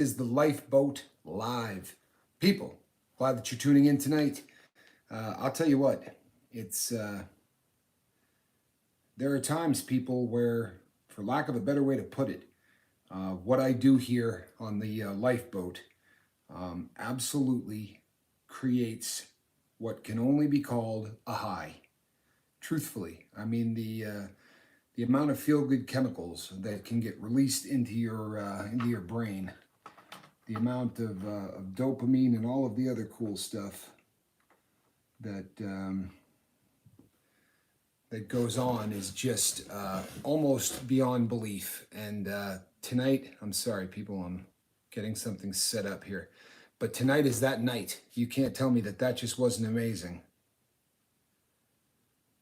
is the Lifeboat Live. People, glad that you're tuning in tonight. I'll tell you what, it's there are times, people, where, for lack of a better way to put it, what I do here on the lifeboat absolutely creates what can only be called a high. Truthfully, I mean the amount of feel-good chemicals that can get released into your brain, the amount of dopamine and all of the other cool stuff that that goes on is just almost beyond belief. And tonight, I'm sorry, people, I'm getting something set up here, but tonight is that night. You can't tell me that that just wasn't amazing.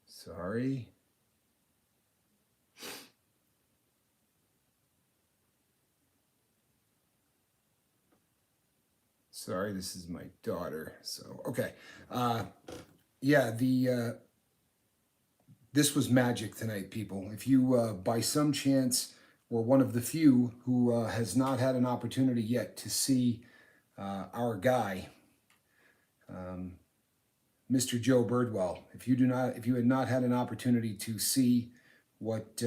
Sorry. Sorry, this is my daughter. So, okay. Yeah, this was magic tonight, people. If you, by some chance, were one of the few who has not had an opportunity yet to see our guy, Mr. Joe Birdwell, if you had not had an opportunity to see what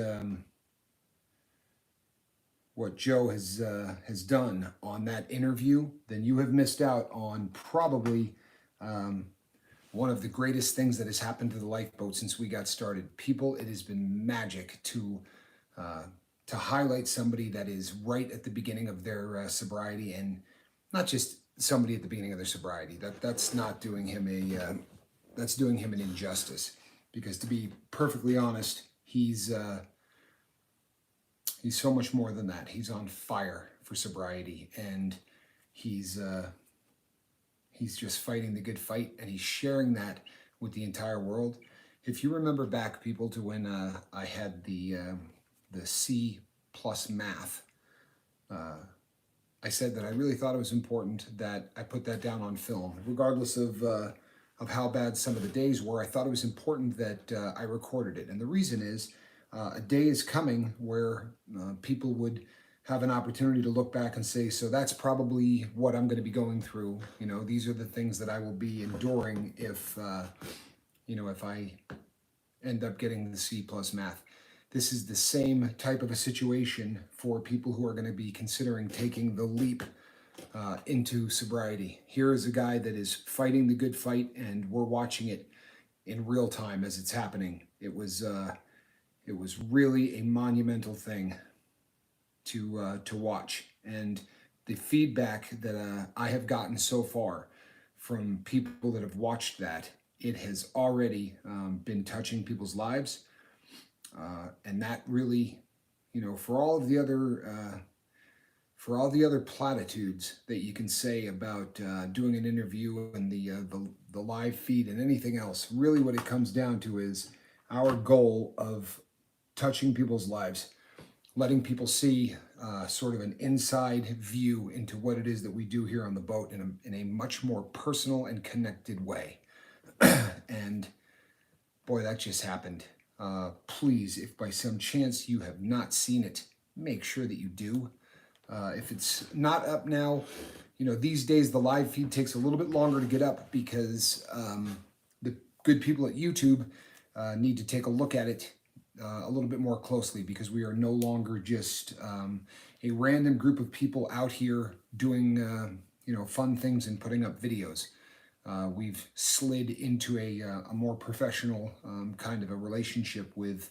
what Joe has done on that interview, then you have missed out on probably one of the greatest things that has happened to the lifeboat since we got started. People, it has been magic to highlight somebody that is right at the beginning of their sobriety, and not just somebody at the beginning of their sobriety. That's not doing him that's doing him an injustice, because, to be perfectly honest, he's so much more than that. He's on fire for sobriety, and he's just fighting the good fight, and he's sharing that with the entire world. If you remember back, people, to when I had the C plus math, I said that I really thought it was important that I put that down on film, regardless of how bad some of the days were. I thought it was important that I recorded it, and the reason is, a day is coming where people would have an opportunity to look back and say, so that's probably what I'm going to be going through. You know, these are the things that I will be enduring if if I end up getting the C plus math. This is the same type of a situation for people who are going to be considering taking the leap into sobriety. Here is a guy that is fighting the good fight, and we're watching it in real time as it's happening. It was really a monumental thing to watch, and the feedback that I have gotten so far from people that have watched that, it has already been touching people's lives, and that really, for all the other platitudes that you can say about doing an interview and the live feed and anything else, really what it comes down to is our goal of touching people's lives, letting people see sort of an inside view into what it is that we do here on the boat in a much more personal and connected way. And boy, that just happened. Please, if by some chance you have not seen it, make sure that you do. If it's not up now, these days the live feed takes a little bit longer to get up, because the good people at YouTube need to take a look at it a little bit more closely, because we are no longer just a random group of people out here doing fun things and putting up videos. We've slid into a more professional kind of a relationship with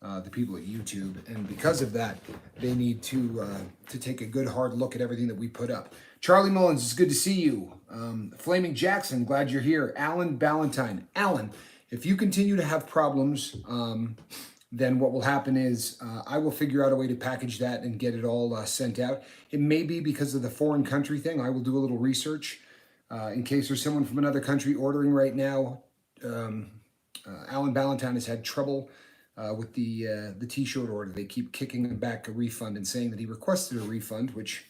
the people at YouTube, and because of that, they need to take a good hard look at everything that we put up. Charlie Mullins, it's good to see you. Flaming Jackson, glad you're here. Alan Ballantyne, Alan, if you continue to have problems, then what will happen is I will figure out a way to package that and get it all sent out. It may be because of the foreign country thing. I will do a little research in case there's someone from another country ordering right now. Alan Ballantyne has had trouble with the T-shirt order. They keep kicking him back a refund and saying that he requested a refund, which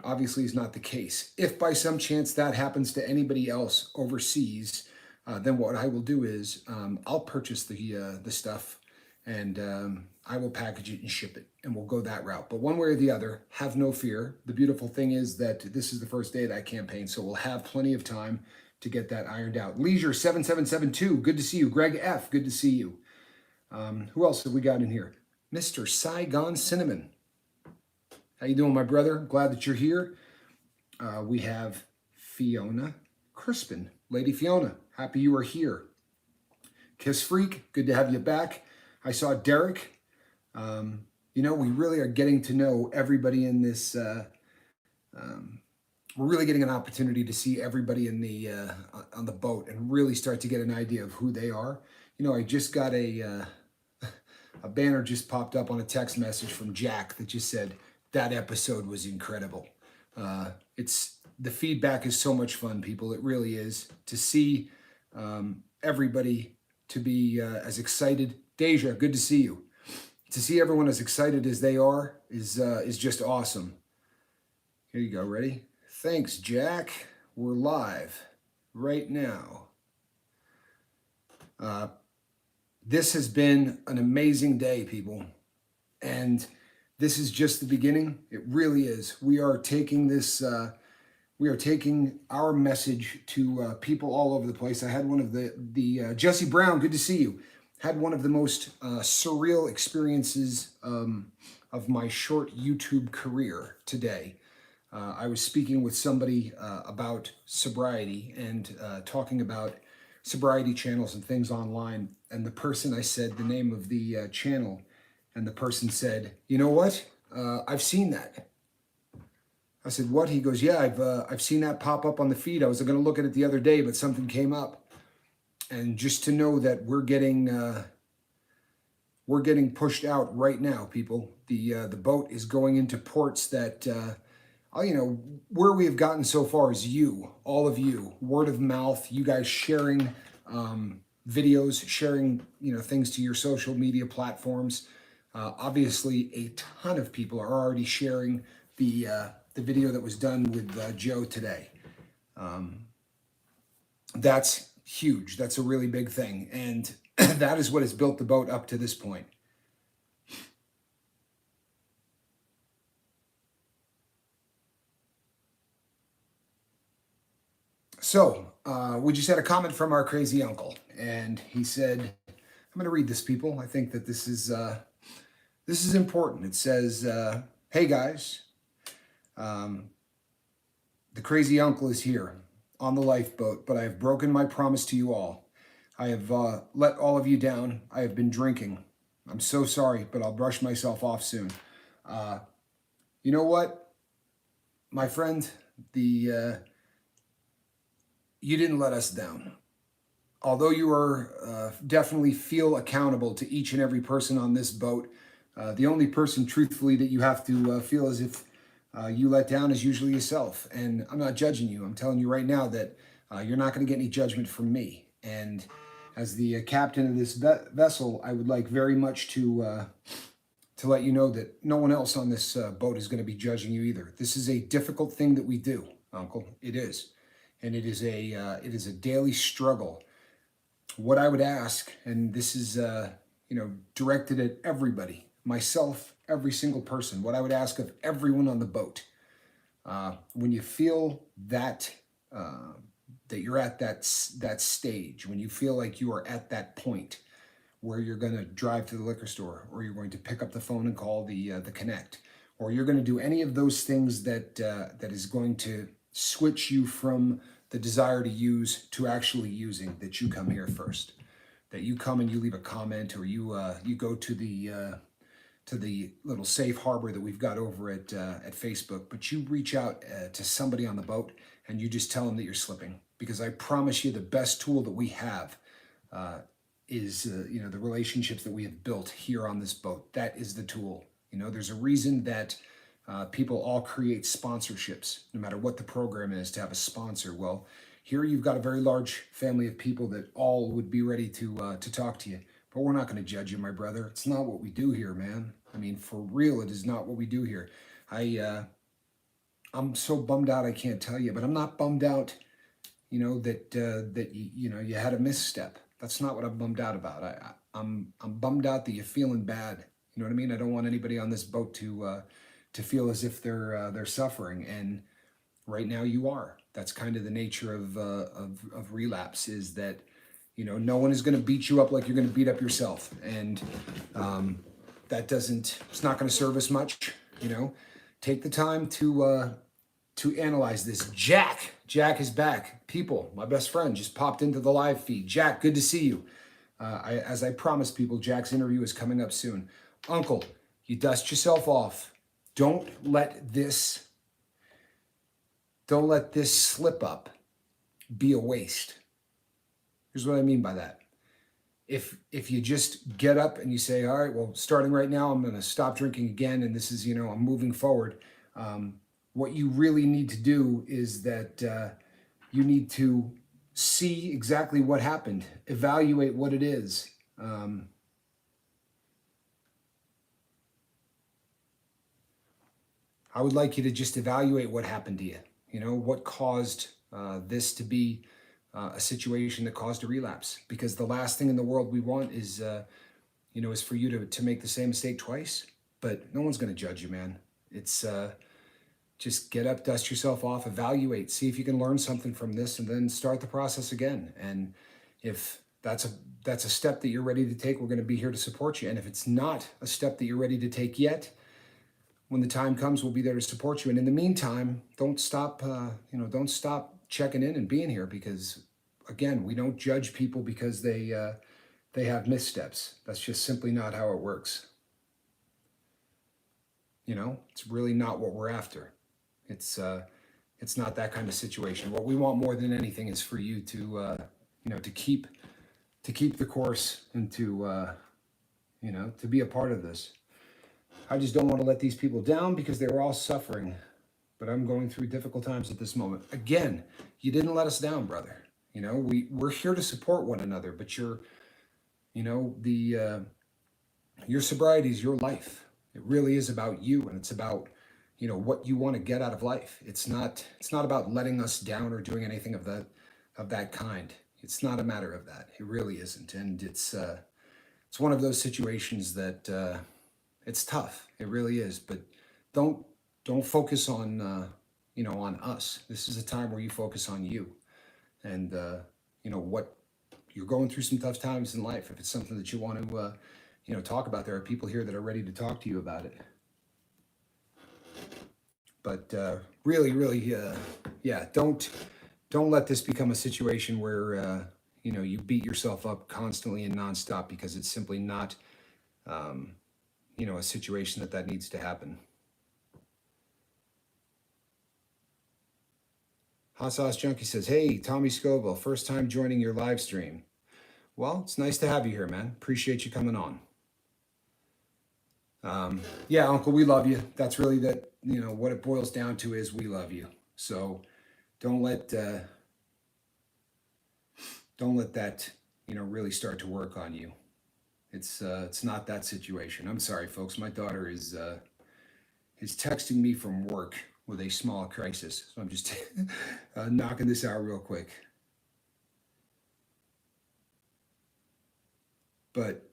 obviously is not the case. If by some chance that happens to anybody else overseas, then what I will do is I'll purchase the stuff and I will package it and ship it, and we'll go that route. But one way or the other, have no fear. The beautiful thing is that this is the first day of that campaign, so we'll have plenty of time to get that ironed out. Leisure 7772, good to see you. Greg F, good to see you. Who else have we got in here? Mr. Saigon Cinnamon. How you doing, my brother? Glad that you're here. We have Fiona Crispin. Lady Fiona, happy you are here. Kiss Freak, good to have you back. I saw Derek. You know, we really are getting to know everybody in this. We're really getting an opportunity to see everybody in the on the boat and really start to get an idea of who they are. You know, I just got a banner just popped up on a text message from Jack that just said that episode was incredible. The feedback is so much fun, people. It really is to see everybody to be as excited. Deja, good to see you. To see everyone as excited as they are is just awesome. Here you go. Ready? Thanks, Jack. We're live right now. This has been an amazing day, people. And this is just the beginning. It really is. We are taking this, we are taking our message to people all over the place. I had one of the Jesse Brown, good to see you. Had one of the most surreal experiences of my short YouTube career today. I was speaking with somebody about sobriety and talking about sobriety channels and things online. And the person, I said the name of the channel, and the person said, you know what? I've seen that. I said, what? He goes, yeah, I've seen that pop up on the feed. I was going to look at it the other day, but something came up. And just to know that we're getting pushed out right now, people. The boat is going into ports that, you know, where we have gotten so far is you, all of you, word of mouth, you guys sharing videos, sharing, you know, things to your social media platforms. Obviously, a ton of people are already sharing the video that was done with Joe today. That's huge. That's a really big thing. And that is what has built the boat up to this point. So we just had a comment from our crazy uncle, and he said, I'm going to read this, people. I think that this is important. It says, hey guys, the crazy uncle is here on the lifeboat, but I have broken my promise to you all. I have let all of you down. I have been drinking. I'm so sorry, but I'll brush myself off soon. You know what, my friend? You didn't let us down. Although you are definitely feel accountable to each and every person on this boat, the only person, truthfully, that you have to feel as if you let down is usually yourself. And I'm not judging you. I'm telling you right now that you're not going to get any judgment from me. And as the captain of this vessel, I would like very much to let you know that no one else on this boat is going to be judging you either. This is a difficult thing that we do, Uncle. It is. And it is a daily struggle. What I would ask, and this is you know, directed at everybody, myself, every single person, what I would ask of everyone on the boat, when you feel that that you're at that stage, when you feel like you are at that point where you're going to drive to the liquor store, or you're going to pick up the phone and call the Connect, or you're going to do any of those things that that is going to switch you from the desire to use to actually using, that you come here first, that you come and you leave a comment, or you go to the little safe harbor that we've got over at Facebook, but you reach out to somebody on the boat and you just tell them that you're slipping. Because I promise you, the best tool that we have is you know, the relationships that we have built here on this boat. That is the tool. You know, there's a reason that people all create sponsorships, no matter what the program is, to have a sponsor. Well, here you've got a very large family of people that all would be ready to talk to you. But we're not going to judge you, my brother. It's not what we do here, man. I mean, for real, it is not what we do here. I'm so bummed out I can't tell you, but I'm not bummed out, you know, that you know, you had a misstep. That's not what I'm bummed out about. I'm bummed out that you're feeling bad. You know what I mean? I don't want anybody on this boat to feel as if they're suffering. And right now you are. That's kind of the nature of relapse, is that, no one is going to beat you up like you're going to beat up yourself. And that doesn't, it's not going to serve us much. Take the time to analyze this. Jack is back. People, my best friend just popped into the live feed. Jack, good to see you. As I promised people, Jack's interview is coming up soon. Uncle, you dust yourself off. Don't let this slip up be a waste. Here's what I mean by that. If you just get up and you say, all right, well, starting right now, I'm going to stop drinking again, and this is, I'm moving forward. What you really need to do is that you need to see exactly what happened, evaluate what it is. I would like you to just evaluate what happened to you. What caused this to be a situation that caused a relapse. Because the last thing in the world we want is, is for you to make the same mistake twice. But no one's going to judge you, man. It's just get up, dust yourself off, evaluate, see if you can learn something from this, and then start the process again. And if that's a step that you're ready to take, we're going to be here to support you. And if it's not a step that you're ready to take yet, when the time comes, we'll be there to support you. And in the meantime, don't stop checking in and being here, because again, we don't judge people because they have missteps. That's just simply not how it works. It's really not what we're after. It's not that kind of situation. What we want more than anything is for you to keep the course and to be a part of this. I just don't want to let these people down because they were all suffering, but I'm going through difficult times at this moment. Again, you didn't let us down, brother. We're here to support one another, but your sobriety is your life. It really is about you, and it's about, what you want to get out of life. It's not about letting us down or doing anything of that kind. It's not a matter of that. It really isn't. And it's one of those situations that it's tough. It really is. But don't focus on on us. This is a time where you focus on you, and what you're going through, some tough times in life. If it's something that you want to talk about, there are people here that are ready to talk to you about it. But really, don't let this become a situation where you beat yourself up constantly and nonstop, because it's simply not a situation that needs to happen. Hot Sauce Junkie says, hey, Tommy Scoville, first time joining your live stream. Well, it's nice to have you here, man. Appreciate you coming on. Yeah, Uncle, we love you. That's really what it boils down to, is we love you. So don't let that really start to work on you. It's not that situation. I'm sorry, folks. My daughter is texting me from work with a small crisis, so I'm just knocking this out real quick. But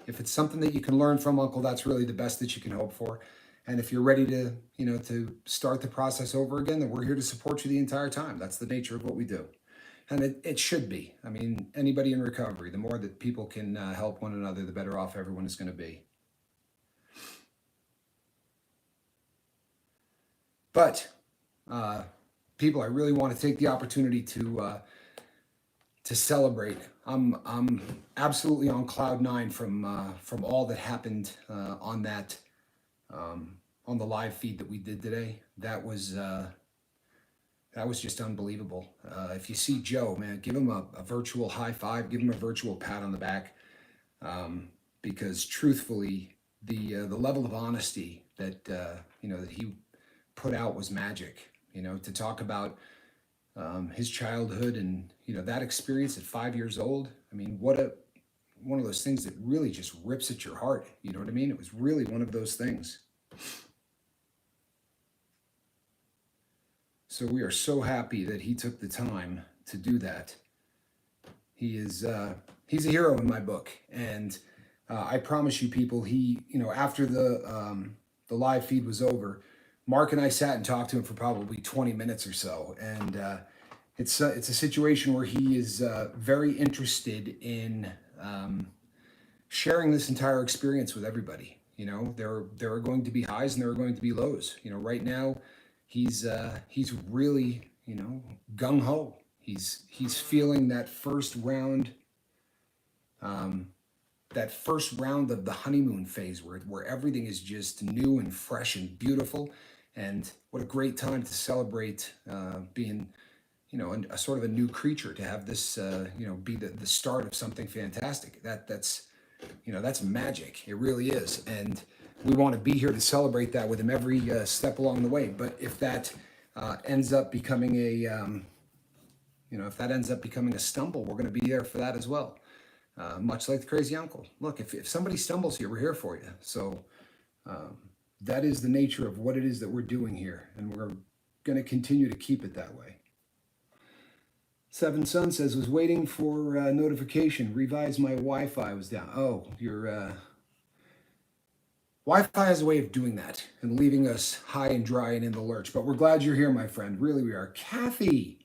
if it's something that you can learn from, Uncle, that's really the best that you can hope for. And if you're ready to to start the process over again, then we're here to support you the entire time. That's the nature of what we do. And it should be. I mean, anybody in recovery, the more that people can help one another, the better off everyone is going to be. But people, I really want to take the opportunity to celebrate. I'm absolutely on cloud nine from all that happened on the live feed that we did today. That was just unbelievable. If you see Joe, man, give him a virtual high five, give him a virtual pat on the back, because truthfully, the level of honesty that that he put out was magic. To talk about his childhood and that experience at 5 years old. I mean, one of those things that really just rips at your heart. You know what I mean? It was really one of those things. So we are so happy that he took the time to do that. He's a hero in my book, and I promise you, people, after the live feed was over, Mark and I sat and talked to him for probably 20 minutes or so, and it's a situation where he is very interested in sharing this entire experience with everybody. There are going to be highs and there are going to be lows. Right now, he's really gung ho. He's feeling that first round of the honeymoon phase where everything is just new and fresh and beautiful, and what a great time to celebrate being a sort of a new creature, to have this be the start of something fantastic. That's magic. It really is, and we want to be here to celebrate that with him every step along the way. But if that ends up becoming a stumble, we're going to be there for that as well. Much like the crazy uncle. Look, if somebody stumbles here, we're here for you. So that is the nature of what it is that we're doing here, and we're going to continue to keep it that way. Seven Sun says, was waiting for notification. Revise my Wi-Fi was down. Oh, your Wi-Fi has a way of doing that and leaving us high and dry and in the lurch. But we're glad you're here, my friend. Really, we are. Kathy.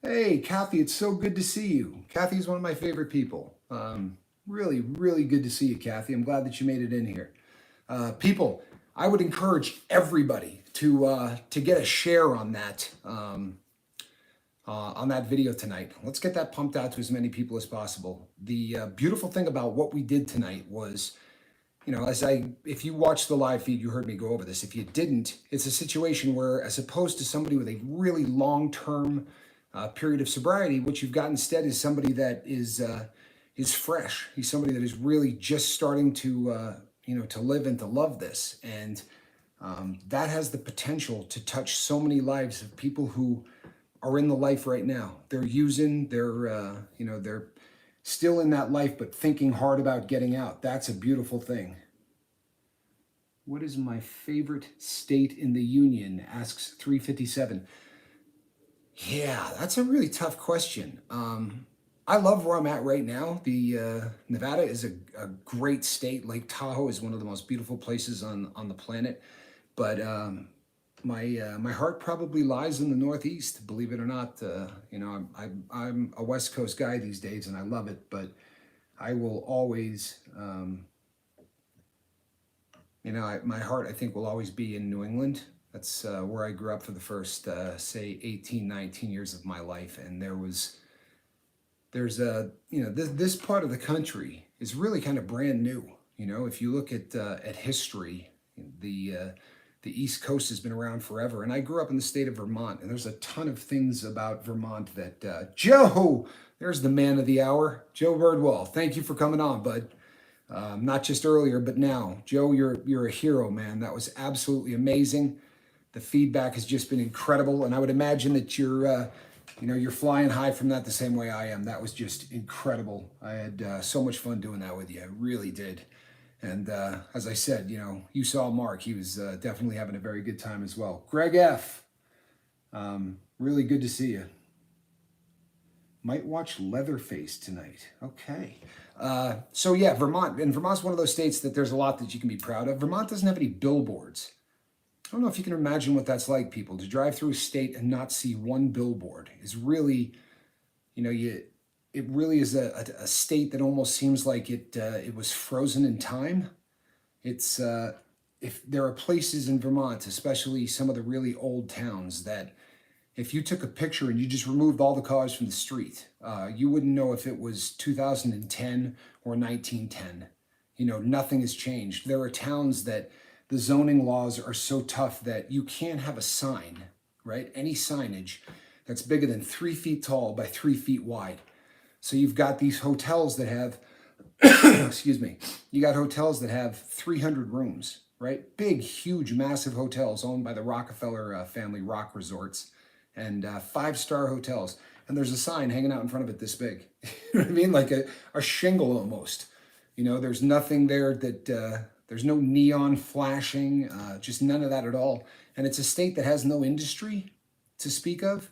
Hey, Kathy, it's so good to see you. Kathy's one of my favorite people. Really, really good to see you, Kathy. I'm glad that you made it in here. People, I would encourage everybody to get a share on that video tonight. Let's get that pumped out to as many people as possible. The beautiful thing about what we did tonight was, if you watched the live feed, you heard me go over this. If you didn't, it's a situation where, as opposed to somebody with a really long-term period of sobriety, what you've got instead is somebody that is fresh. He's somebody that is really just starting to live and to love this, and that has the potential to touch so many lives of people who are in the life right now. They're still in that life, but thinking hard about getting out. That's a beautiful thing. What is my favorite state in the union? Asks 357. Yeah, that's a really tough question. I love where I'm at right now. The Nevada is a great state. Lake Tahoe is one of the most beautiful places on the planet. But my heart probably lies in the Northeast, believe it or not. I'm a West Coast guy these days, and I love it. But I will always, my heart, I think, will always be in New England. That's where I grew up for the first, say, 18, 19 years of my life. And this part of the country is really kind of brand new. If you look at history, the East Coast has been around forever. And I grew up in the state of Vermont, and there's a ton of things about Vermont that, Joe, there's the man of the hour, Joe Birdwell. Thank you for coming on, bud. Not just earlier, but now. Joe, you're a hero, man. That was absolutely amazing. The feedback has just been incredible, and I would imagine that you're flying high from that the same way I am. That was just incredible. I had so much fun doing that with you. I really did. And as I said, you saw Mark. He was definitely having a very good time as well. Greg F. Really good to see you. Might watch Leatherface tonight. Okay. So yeah, Vermont. And Vermont's one of those states that there's a lot that you can be proud of. Vermont doesn't have any billboards. I don't know if you can imagine what that's like, people. To drive through a state and not see one billboard is really, it really is a state that almost seems like it was frozen in time. It's if there are places in Vermont, especially some of the really old towns, that if you took a picture and you just removed all the cars from the street, you wouldn't know if it was 2010 or 1910. Nothing has changed. There are towns that the zoning laws are so tough that you can't have a sign, right? Any signage that's bigger than 3 feet tall by 3 feet wide. So you've got these hotels that have, excuse me, you got hotels that have 300 rooms, right? Big, huge, massive hotels owned by the Rockefeller family rock resorts, and 5-star hotels. And there's a sign hanging out in front of it this big. You know what I mean? Like a shingle almost. There's nothing there that, there's no neon flashing, just none of that at all. And it's a state that has no industry to speak of.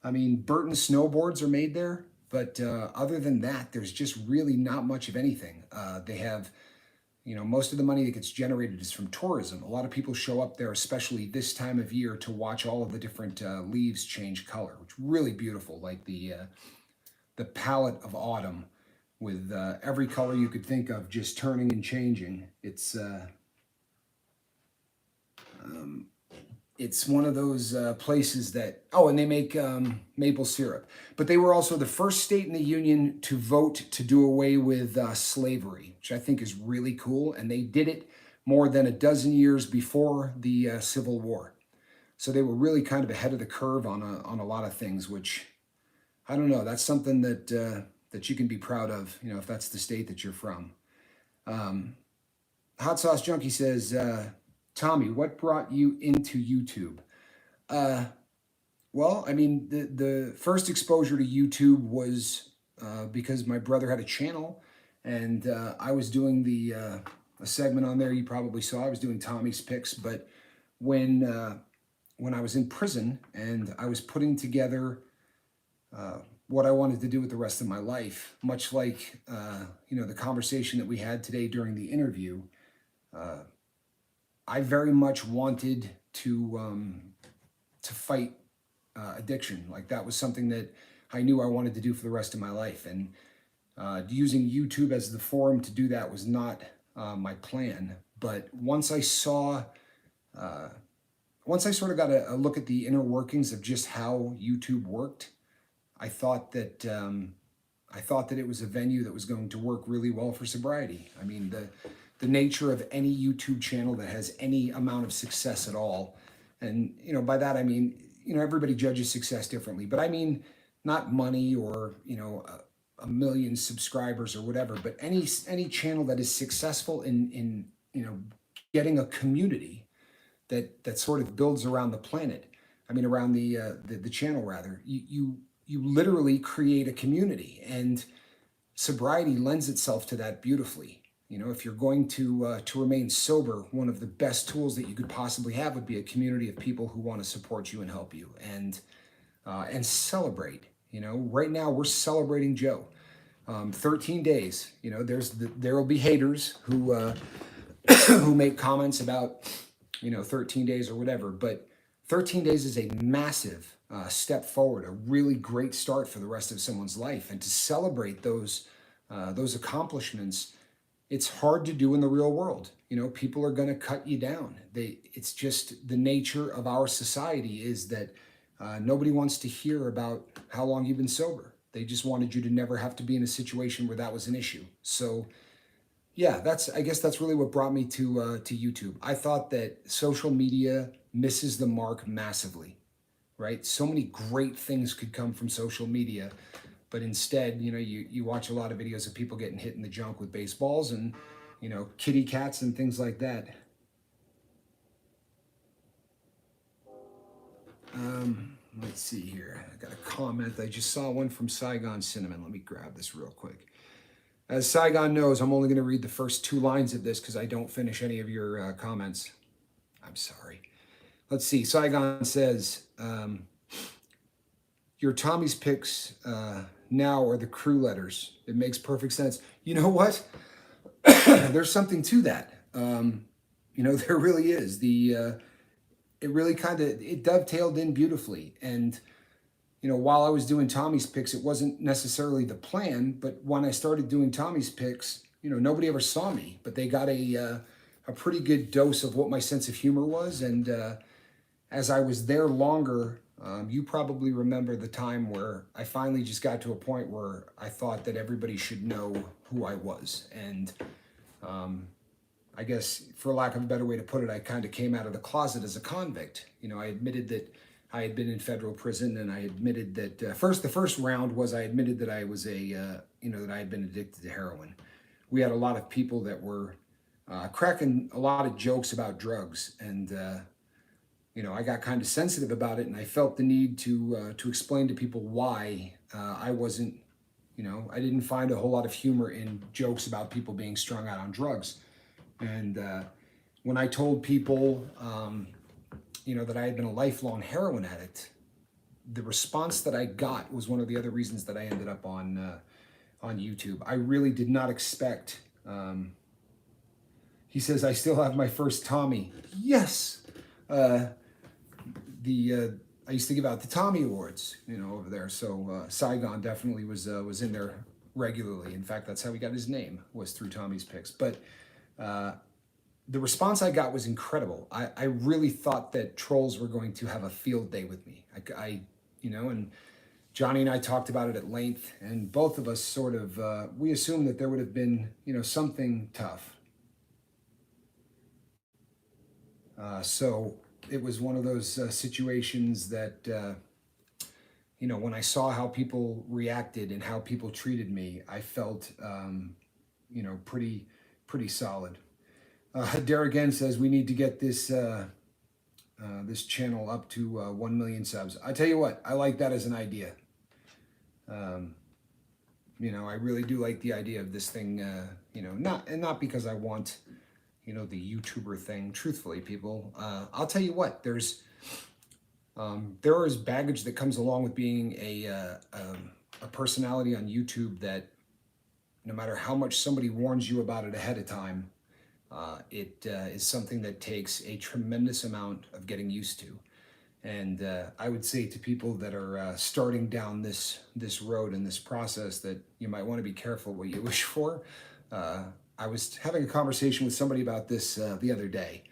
I mean, Burton snowboards are made there. But other than that, there's just really not much of anything. They have, most of the money that gets generated is from tourism. A lot of people show up there, especially this time of year, to watch all of the different leaves change color, which is really beautiful, like the palette of autumn with every color you could think of just turning and changing. It's one of those places that, oh, and they make maple syrup. But they were also the first state in the Union to vote to do away with slavery, which I think is really cool. And they did it more than a dozen years before the Civil War. So they were really kind of ahead of the curve on a lot of things, which, I don't know, that's something that you can be proud of, if that's the state that you're from. Hot Sauce Junkie says, Tommy, what brought you into YouTube? Well, I mean, the first exposure to YouTube was because my brother had a channel, and I was doing a segment on there you probably saw. I was doing Tommy's Picks, but when I was in prison and I was putting together what I wanted to do with the rest of my life, much like the conversation that we had today during the interview, I very much wanted to fight addiction. Like, that was something that I knew I wanted to do for the rest of my life, and using YouTube as the forum to do that was not my plan. But once I sort of got a look at the inner workings of just how YouTube worked, I thought that it was a venue that was going to work really well for sobriety. I mean, the nature of any YouTube channel that has any amount of success at all, and by that I mean, everybody judges success differently, but I mean not money or a million subscribers or whatever, but any channel that is successful in getting a community that sort of builds around the planet. I mean, around the channel rather. You literally create a community, and sobriety lends itself to that beautifully. If you're going to remain sober, one of the best tools that you could possibly have would be a community of people who want to support you and help you and celebrate. Right now we're celebrating Joe. 13 days. There will be haters who who make comments about 13 days or whatever, but 13 days is a massive step forward, a really great start for the rest of someone's life, and to celebrate those accomplishments. It's hard to do in the real world. People are going to cut you down. It's just the nature of our society is that nobody wants to hear about how long you've been sober. They just wanted you to never have to be in a situation where that was an issue. So yeah, I guess that's really what brought me to YouTube. I thought that social media misses the mark massively, right? So many great things could come from social media, but instead, you watch a lot of videos of people getting hit in the junk with baseballs and, kitty cats and things like that. Let's see here. I got a comment. I just saw one from Saigon Cinnamon. Let me grab this real quick. As Saigon knows, I'm only going to read the first 2 lines of this because I don't finish any of your comments. I'm sorry. Let's see. Saigon says, your Tommy's Picks now are the crew letters. It makes perfect sense. You know what? There's something to that. There really is. It really it dovetailed in beautifully. And, while I was doing Tommy's Picks, it wasn't necessarily the plan, but when I started doing Tommy's Picks, nobody ever saw me, but they got a pretty good dose of what my sense of humor was. And as I was there longer, you probably remember the time where I finally just got to a point where I thought that everybody should know who I was. And I guess, for lack of a better way to put it, I kind of came out of the closet as a convict. I admitted that I had been in federal prison, and I admitted that the first round was I admitted that I was that I had been addicted to heroin. We had a lot of people that were cracking a lot of jokes about drugs, and I got kind of sensitive about it, and I felt the need to explain to people why I wasn't, I didn't find a whole lot of humor in jokes about people being strung out on drugs. And when I told people, that I had been a lifelong heroin addict, the response that I got was one of the other reasons that I ended up on YouTube. I really did not expect. He says, I still have my first Tommy. Yes. I used to give out the Tommy Awards, over there. So Saigon definitely was in there regularly. In fact, that's how he got his name, was through Tommy's Picks. But the response I got was incredible. I really thought that trolls were going to have a field day with me. And Johnny and I talked about it at length, and both of us sort of, we assumed that there would have been, something tough. So it was one of those situations that, when I saw how people reacted and how people treated me, I felt, pretty solid. Derek again says we need to get this this channel up to 1 million subs. I tell you what, I like that as an idea. I really do like the idea of this thing. Not because I want, the YouTuber thing. Truthfully, people, I'll tell you what. There is baggage that comes along with being a personality on YouTube that, no matter how much somebody warns you about it ahead of time, it is something that takes a tremendous amount of getting used to. And I would say to people that are starting down this road and this process that you might want to be careful what you wish for. I was having a conversation with somebody about this the other day.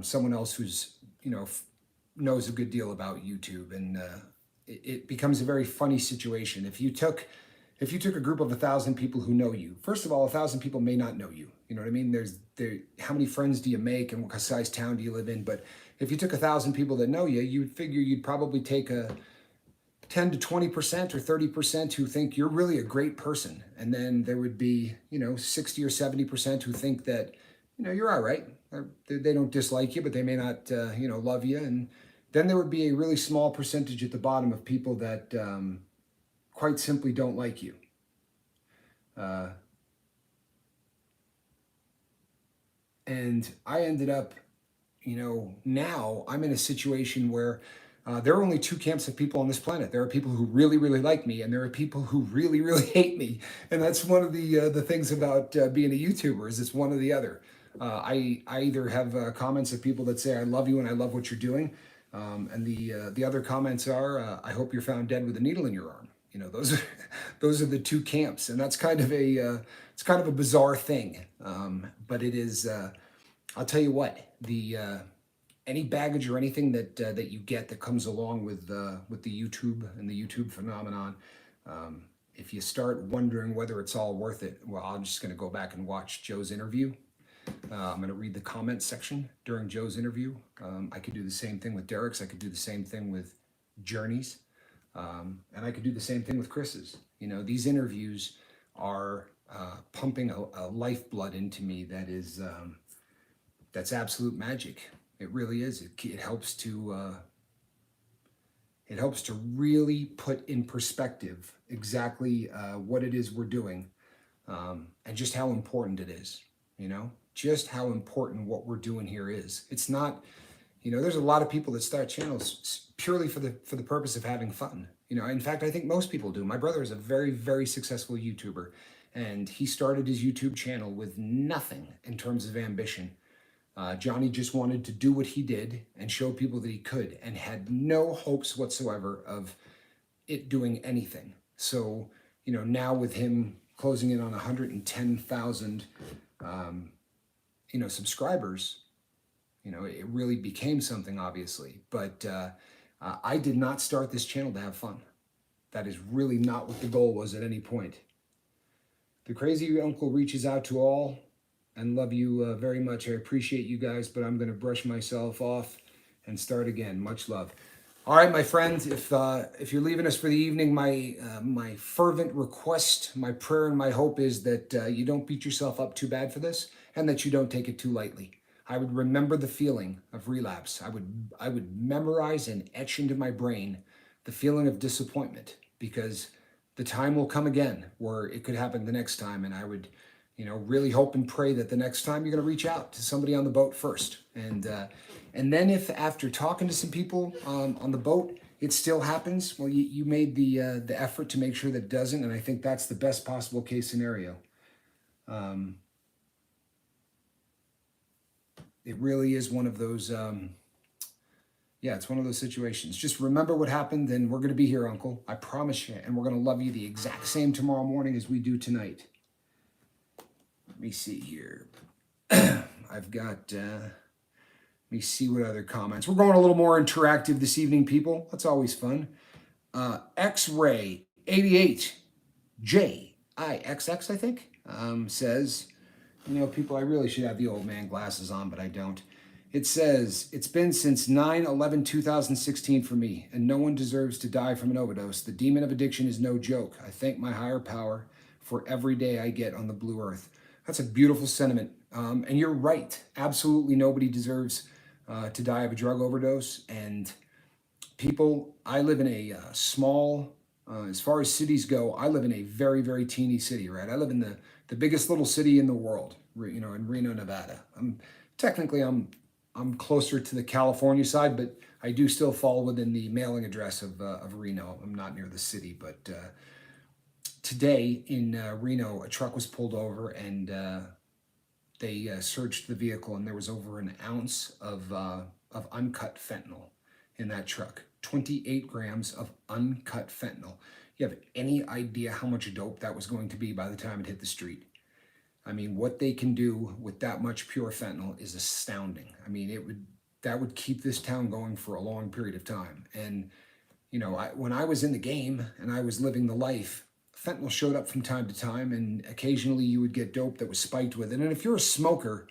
Someone else who's, knows a good deal about YouTube, and it becomes a very funny situation. If you took a group of 1,000 people who know you, first of all, 1,000 people may not know you. You know what I mean? How many friends do you make, and what size town do you live in? But if you took 1,000 people that know you, you'd figure you'd probably take a 10 to 20% or 30% who think you're really a great person. And then there would be, 60 or 70% who think that, you're all right. They don't dislike you, but they may not, love you. And then there would be a really small percentage at the bottom of people that quite simply don't like you. And I ended up, now I'm in a situation where there are only two camps of people on this planet. There are people who really, really like me, and there are people who really, really hate me. And that's one of the things about being a YouTuber, is it's one or the other. I either have comments of people that say, I love you and I love what you're doing. And the other comments are, I hope you're found dead with a needle in your arm. Those are the two camps, and that's kind of a bizarre thing. But it is. I'll tell you what, any baggage or anything that you get that comes along with the YouTube and the YouTube phenomenon, if you start wondering whether it's all worth it, well, I'm just going to go back and watch Joe's interview. I'm going to read the comments section during Joe's interview. I could do the same thing with Derek's. I could do the same thing with Journey's. And I could do the same thing with Chris's. These interviews are pumping a lifeblood into me that is that's absolute magic. It really is. It helps to really put in perspective exactly what it is we're doing, and just how important it is. Just how important what we're doing here is. It's not. There's a lot of people that start channels purely for the purpose of having fun. In fact, I think most people do. My brother is a very, very successful YouTuber, and he started his YouTube channel with nothing in terms of ambition. Johnny just wanted to do what he did and show people that he could, and had no hopes whatsoever of it doing anything. So, now with him closing in on 110,000, subscribers, it really became something, obviously. But I did not start this channel to have fun. That is really not what the goal was at any point. The crazy uncle reaches out to all, and love you very much. I appreciate you guys, but I'm going to brush myself off and start again. Much love. All right, my friends, if you're leaving us for the evening, my fervent request, my prayer, and my hope is that you don't beat yourself up too bad for this, and that you don't take it too lightly. I would remember the feeling of relapse. I would memorize and etch into my brain the feeling of disappointment, because the time will come again where it could happen the next time, and I would, really hope and pray that the next time you're going to reach out to somebody on the boat first, and then if after talking to some people on the boat, it still happens. Well, you made the effort to make sure that it doesn't, and I think that's the best possible case scenario. Um, it really is one of those. Yeah, it's one of those situations. Just remember what happened, and we're going to be here, Uncle. I promise you, and we're going to love you the exact same tomorrow morning as we do tonight. Let me see here. I've got. Let me see what other comments. We're going a little more interactive this evening, people. That's always fun. X-Ray 88 JIXX, I think, says, people, I really should have the old man glasses on, but I don't. It says, it's been since 9/11/2016 for me, and no one deserves to die from an overdose. The demon of addiction is no joke. I thank my higher power for every day I get on the blue earth. That's a beautiful sentiment. And you're right. Absolutely nobody deserves to die of a drug overdose. And people, I live in a small, as far as cities go, I live in a very, very teeny city, right? I live in the biggest little city in the world, in Reno, Nevada. I'm closer to the California side, but I do still fall within the mailing address of Reno. I'm not near the city, but today in Reno, a truck was pulled over and they searched the vehicle, and there was over an ounce of uncut fentanyl in that truck. 28 grams of uncut fentanyl. You have any idea how much dope that was going to be by the time it hit the street? I mean, what they can do with that much pure fentanyl is astounding. I mean, that would keep this town going for a long period of time. And when I was in the game and I was living the life, fentanyl showed up from time to time, and occasionally you would get dope that was spiked with it. And if you're a smoker,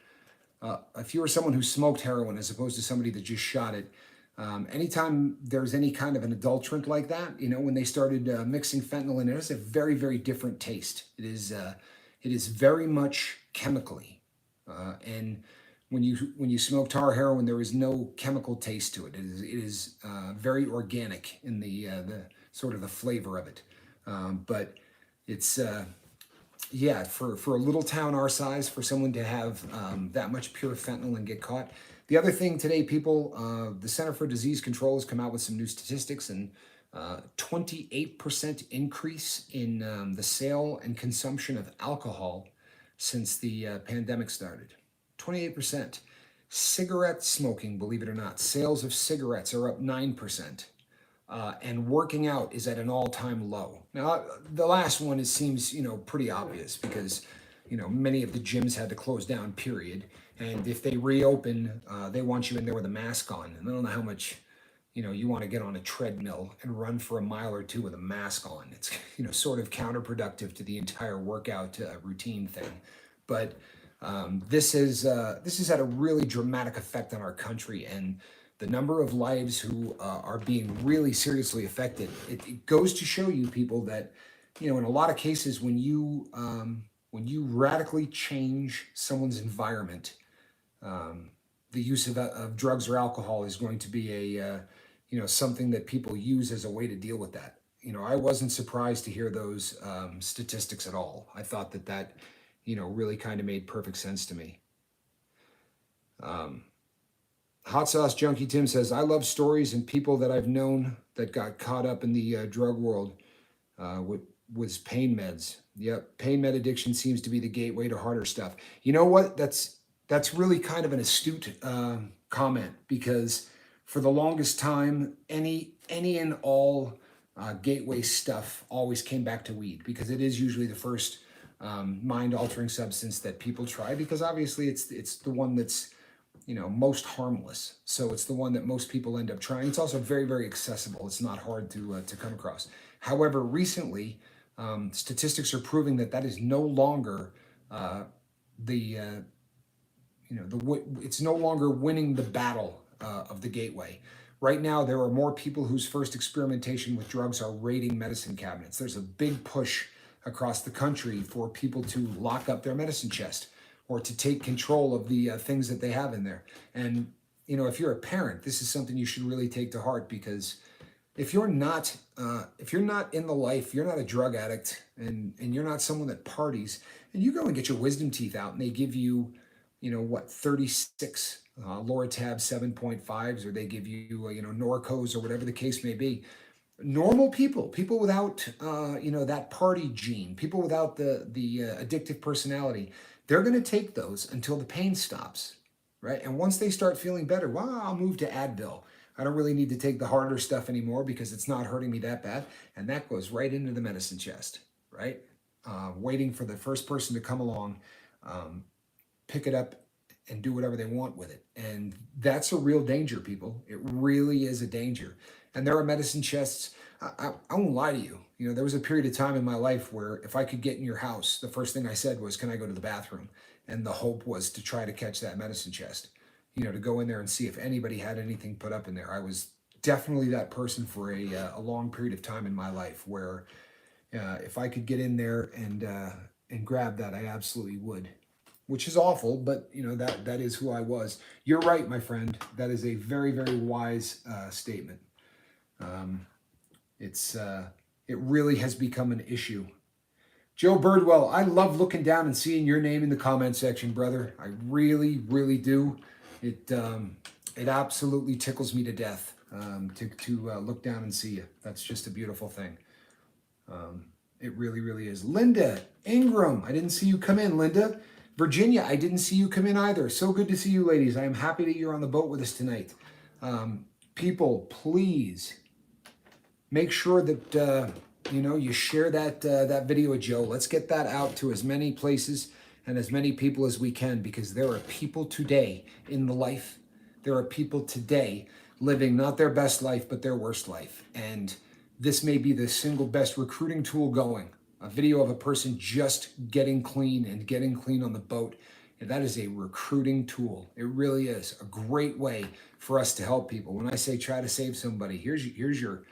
if you were someone who smoked heroin as opposed to somebody that just shot it, anytime there's any kind of an adulterant like that, when they started mixing fentanyl in it's a very, very different taste. It is very much chemically, and when you smoke tar heroin, there is no chemical taste to it. It is very organic in the sort of the flavor of it. But it's for a little town our size, for someone to have that much pure fentanyl and get caught. The other thing today, people, the Center for Disease Control has come out with some new statistics, and 28% increase in the sale and consumption of alcohol since the pandemic started. 28%. Cigarette smoking, believe it or not, sales of cigarettes are up 9%. And working out is at an all-time low. Now, the last one seems pretty obvious because many of the gyms had to close down, period. And if they reopen, they want you in there with a mask on. And I don't know how much you want to get on a treadmill and run for a mile or two with a mask on. It's sort of counterproductive to the entire workout routine thing. But this has had a really dramatic effect on our country, and the number of lives who are being really seriously affected. It goes to show you, people, that in a lot of cases, when you radically change someone's environment, the use of drugs or alcohol is going to be a something that people use as a way to deal with that. I wasn't surprised to hear those statistics at all. I thought that really kind of made perfect sense to me. Hot Sauce Junkie Tim says, I love stories and people that I've known that got caught up in the drug world with pain meds. Yep, pain med addiction seems to be the gateway to harder stuff. You know what? That's really kind of an astute comment, because for the longest time, any and all gateway stuff always came back to weed, because it is usually the first mind-altering substance that people try, because obviously it's the one that's most harmless. So it's the one that most people end up trying. It's also very, very accessible. It's not hard to come across. However, recently, statistics are proving that is no longer it's no longer winning the battle of the gateway. Right now, there are more people whose first experimentation with drugs are raiding medicine cabinets. There's a big push across the country for people to lock up their medicine chest, or to take control of the things that they have in there. And if you're a parent, this is something you should really take to heart, because if you're not in the life, you're not a drug addict, and you're not someone that parties, and you go and get your wisdom teeth out, and they give you 36 Loratab 7.5s, or they give you, Norcos or whatever the case may be. Normal people without, that party gene, people without the addictive personality, they're going to take those until the pain stops, right? And once they start feeling better, well, I'll move to Advil. I don't really need to take the harder stuff anymore because it's not hurting me that bad. And that goes right into the medicine chest, right? Waiting for the first person to come along, um, pick it up, and do whatever they want with it. And that's a real danger, people. It really is a danger. And there are medicine chests. I won't lie to you. There was a period of time in my life where if I could get in your house, the first thing I said was, "Can I go to the bathroom?" And the hope was to try to catch that medicine chest, to go in there and see if anybody had anything put up in there. I was definitely that person for a long period of time in my life where if I could get in there and grab that, I absolutely would, which is awful, but that is who I was. You're right, my friend. That is a very, very wise statement. Um, it really has become an issue. Joe Birdwell, I love looking down and seeing your name in the comment section, brother. I really, really do. It absolutely tickles me to death to look down and see you. That's just a beautiful thing. It really, really is. Linda Ingram, I didn't see you come in, Linda. Virginia, I didn't see you come in either. So good to see you, ladies. I am happy that you're on the boat with us tonight. People, please make sure that you share that video with Joe. Let's get that out to as many places and as many people as we can, because there are people today in the life. There are people today living not their best life, but their worst life. And this may be the single best recruiting tool going. A video of a person just getting clean and getting clean on the boat. And that is a recruiting tool. It really is a great way for us to help people. When I say try to save somebody, here's your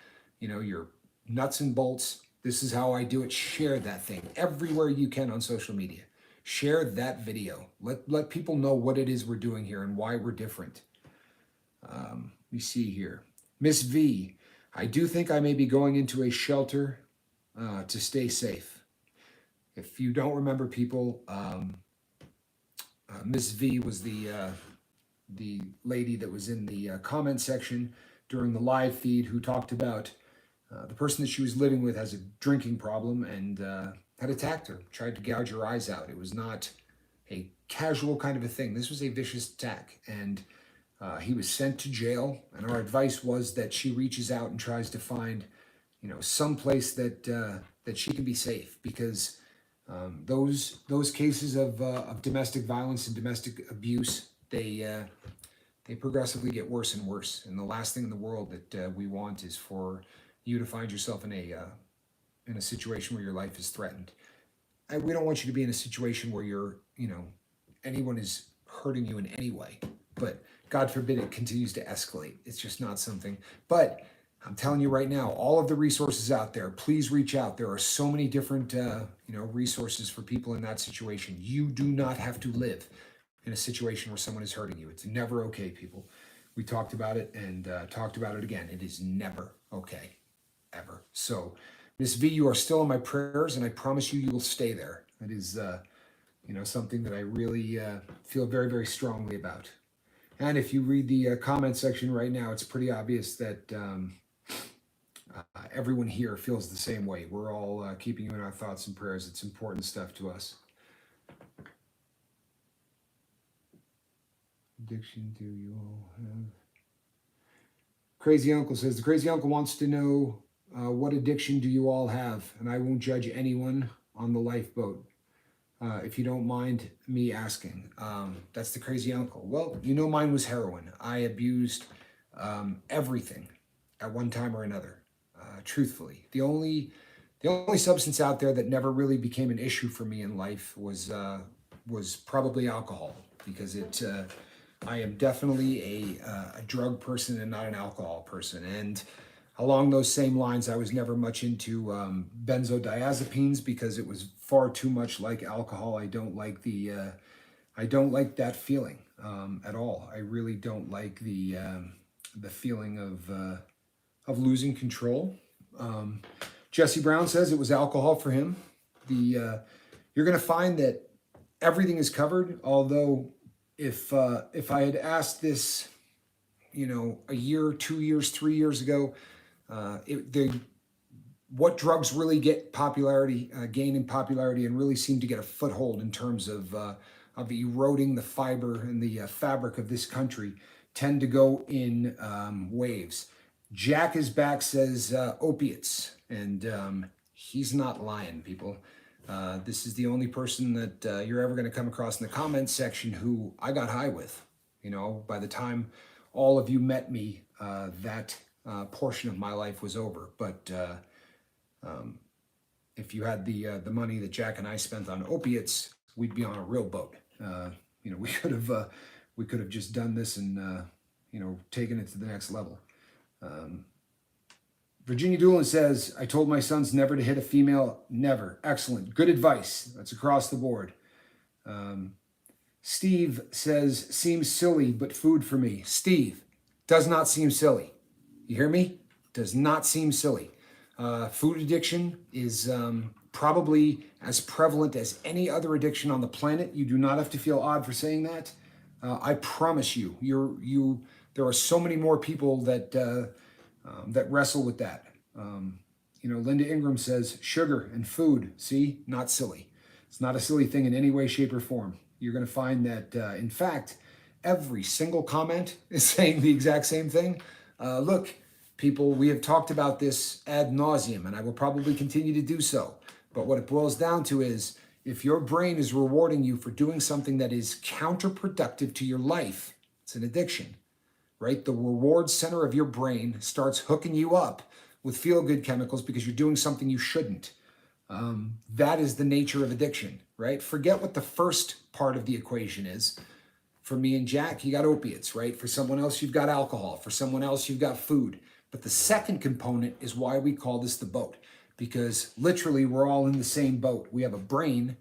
your nuts and bolts. This is how I do it. Share that thing everywhere you can on social media. Share that video. Let people know what it is we're doing here and why we're different. We see here. Miss V, I do think I may be going into a shelter to stay safe. If you don't remember, people, Miss V was the lady that was in the comment section during the live feed who talked about the person that she was living with has a drinking problem and had attacked her, tried to gouge her eyes out. It was not a casual kind of a thing. This was a vicious attack, and he was sent to jail. And our advice was that she reaches out and tries to find, some place that she can be safe, because those cases of domestic violence and domestic abuse, they progressively get worse and worse. And the last thing in the world that we want is for you to find yourself in a situation where your life is threatened. We don't want you to be in a situation where anyone is hurting you in any way. But God forbid it continues to escalate. It's just not something. But I'm telling you right now, all of the resources out there, please reach out. There are so many different resources for people in that situation. You do not have to live in a situation where someone is hurting you. It's never okay, people. We talked about it and talked about it again. It is never okay, ever. So, Miss V, you are still in my prayers, and I promise you will stay there. It is, something that I really feel very, very strongly about. And if you read the comment section right now, it's pretty obvious that everyone here feels the same way. We're all keeping you in our thoughts and prayers. It's important stuff to us. Addiction do you all have? Crazy Uncle says, the Crazy Uncle wants to know what addiction do you all have? And I won't judge anyone on the lifeboat. If you don't mind me asking. That's the Crazy Uncle. Well, mine was heroin. I abused everything at one time or another. Truthfully, the only substance out there that never really became an issue for me in life was probably alcohol, because I am definitely a drug person and not an alcohol person. And along those same lines, I was never much into benzodiazepines because it was far too much like alcohol. I don't like that feeling at all. I really don't like the feeling of losing control. Jesse Brown says it was alcohol for him. You're going to find that everything is covered, although if I had asked this, a year, 2 years, 3 years ago, what drugs really get popularity, gain in popularity, and really seem to get a foothold in terms of eroding the fiber and the fabric of this country, tend to go in waves. Jack is back, says opiates, and he's not lying, people. This is the only person that you're ever going to come across in the comments section who I got high with. By the time all of you met me, that portion of my life was over. But if you had the money that Jack and I spent on opiates, we'd be on a real boat. We could have just done this and taken it to the next level. Virginia Doolin says, I told my sons never to hit a female. Never. Excellent. Good advice. That's across the board. Steve says, seems silly, but food for me. Steve, does not seem silly. You hear me? Does not seem silly. Food addiction is probably as prevalent as any other addiction on the planet. You do not have to feel odd for saying that. I promise you, there are so many more people that wrestle with that. Linda Ingram says, sugar and food, see, not silly. It's not a silly thing in any way, shape, or form. You're going to find that, in fact, every single comment is saying the exact same thing. Look, people, we have talked about this ad nauseum, and I will probably continue to do so. But what it boils down to is, if your brain is rewarding you for doing something that is counterproductive to your life, it's an addiction, right? The reward center of your brain starts hooking you up with feel-good chemicals because you're doing something you shouldn't. That is the nature of addiction, right? Forget what the first part of the equation is. For me and Jack, you got opiates, right? For someone else, you've got alcohol. For someone else, you've got food. But the second component is why we call this the boat, because literally we're all in the same boat. We have a brain,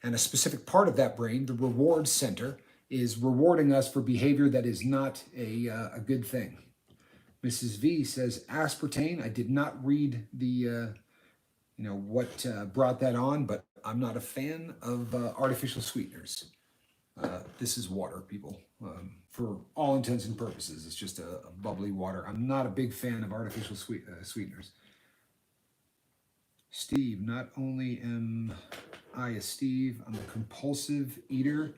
and a specific part of that brain, the reward center, is rewarding us for behavior that is not a good thing. Mrs. V says, aspartame. I did not read the, what brought that on, but I'm not a fan of artificial sweeteners. This is water, people. For all intents and purposes, it's just a bubbly water. I'm not a big fan of artificial sweeteners. Steve, not only am I a Steve, I'm a compulsive eater.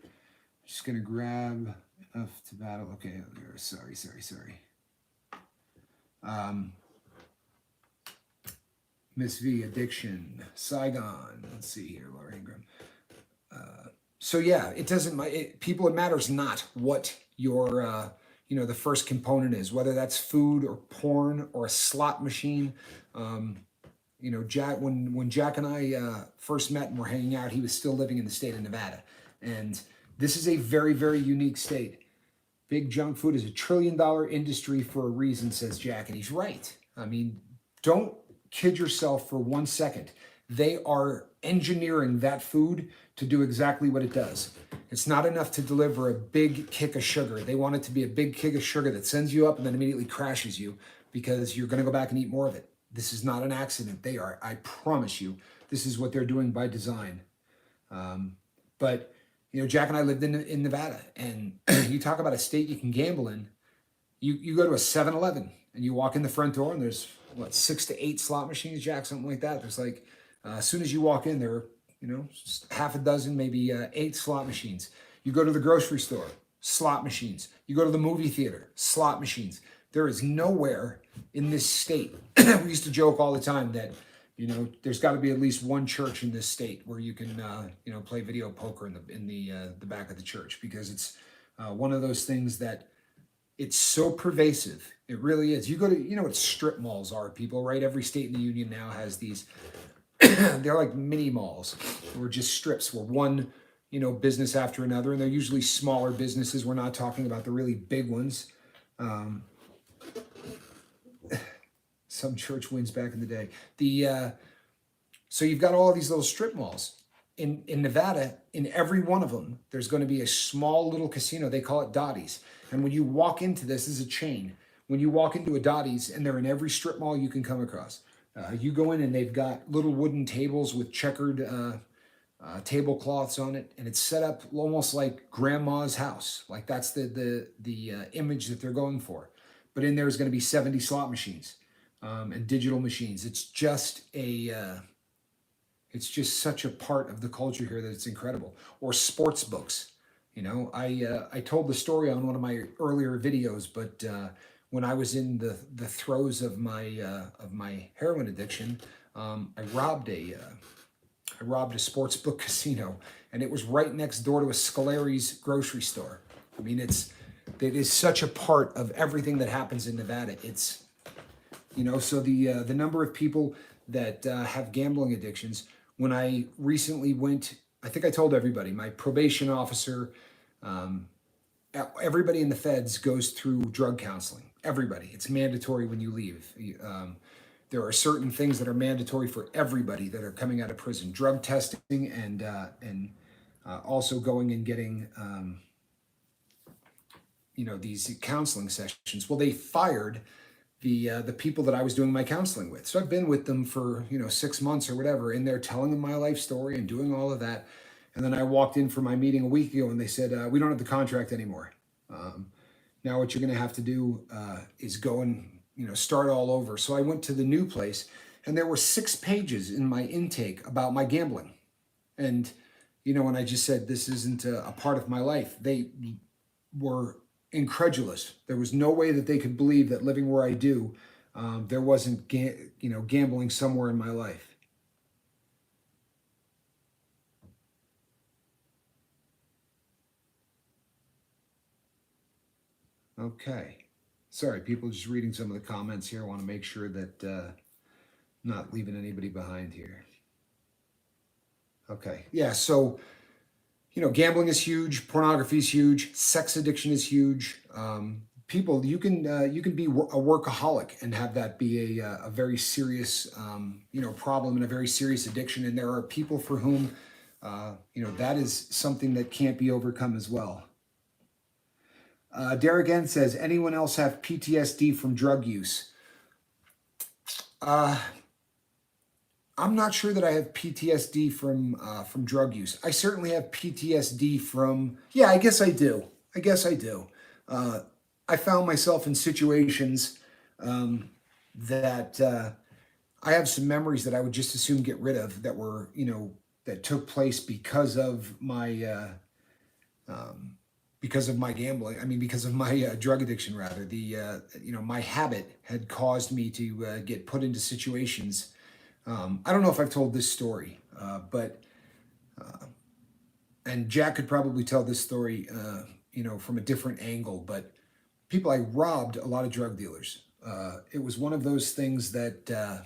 Just gonna grab enough to battle. Okay, sorry. Miss V, addiction, Saigon. Let's see here, Laura Ingram. So yeah, it doesn't. People, it matters not what your the first component is, whether that's food or porn or a slot machine. Jack, when Jack and I first met and were hanging out, he was still living in the state of Nevada, and this is a very, very unique state. Big junk food is $1 trillion industry for a reason, says Jack, and he's right. I mean, don't kid yourself for 1 second. They are engineering that food to do exactly what it does. It's not enough to deliver a big kick of sugar. They want it to be a big kick of sugar that sends you up and then immediately crashes you because you're going to go back and eat more of it. This is not an accident. They are, I promise you, this is what they're doing by design. But Jack and I lived in Nevada, and you talk about a state you can gamble in. You go to a 7-Eleven and you walk in the front door and there's 6 to 8 slot machines, Jack, something like that. There's like, as soon as you walk in there, half a dozen, maybe 8 slot machines. You go to the grocery store, slot machines. You go to the movie theater, slot machines. There is nowhere in this state. We used to joke all the time that, there's got to be at least one church in this state where you can, play video poker in the back of the church, because it's one of those things that it's so pervasive. It really is. You go to, what strip malls are, people, right? Every state in the union now has these. They're like mini malls, or just strips where one, business after another, and they're usually smaller businesses. We're not talking about the really big ones. Some church wins back in the day. So you've got all of these little strip malls in Nevada. In every one of them, there's going to be a small little casino. They call it Dottie's. And when you walk into this is a chain. When you walk into a Dottie's, and they're in every strip mall you can come across. You go in and they've got little wooden tables with checkered tablecloths on it, and it's set up almost like grandma's house. Like that's the image that they're going for. But in there is going to be 70 slot machines and digital machines. It's just such a part of the culture here that it's incredible. Or sports books. I told the story on one of my earlier videos, but when I was in the throes of my heroin addiction, I robbed a sports book casino, and it was right next door to a Scolari's grocery store. I mean, it is such a part of everything that happens in Nevada. So the number of people that have gambling addictions. When I recently went, I think I told everybody, my probation officer, everybody in the feds goes through drug counseling. Everybody. It's mandatory when you leave. There are certain things that are mandatory for everybody that are coming out of prison. Drug testing and also going and getting these counseling sessions. Well, they fired the people that I was doing my counseling with. So I've been with them for 6 months or whatever, in there telling them my life story and doing all of that. And then I walked in for my meeting a week ago, and they said, we don't have the contract anymore. Now what you're going to have to do is go and start all over. So I went to the new place, and there were 6 pages in my intake about my gambling. And when I just said this isn't a part of my life, they were incredulous. There was no way that they could believe that living where I do, there wasn't gambling somewhere in my life. Okay. Sorry, people, just reading some of the comments here. I want to make sure that not leaving anybody behind here. Okay. Yeah, so gambling is huge, pornography is huge, sex addiction is huge. People, you can be a workaholic and have that be a very serious problem and a very serious addiction. And there are people for whom that is something that can't be overcome as well. Derek N says, anyone else have PTSD from drug use? I'm not sure that I have PTSD from drug use. I certainly have PTSD from, I guess I do. I found myself in situations that I have some memories that I would just as soon get rid of that were, that took place because of my gambling. I mean, because of my drug addiction, rather. My habit had caused me to get put into situations. I don't know if I've told this story, and Jack could probably tell this story, from a different angle, but I robbed a lot of drug dealers. It was one of those things that,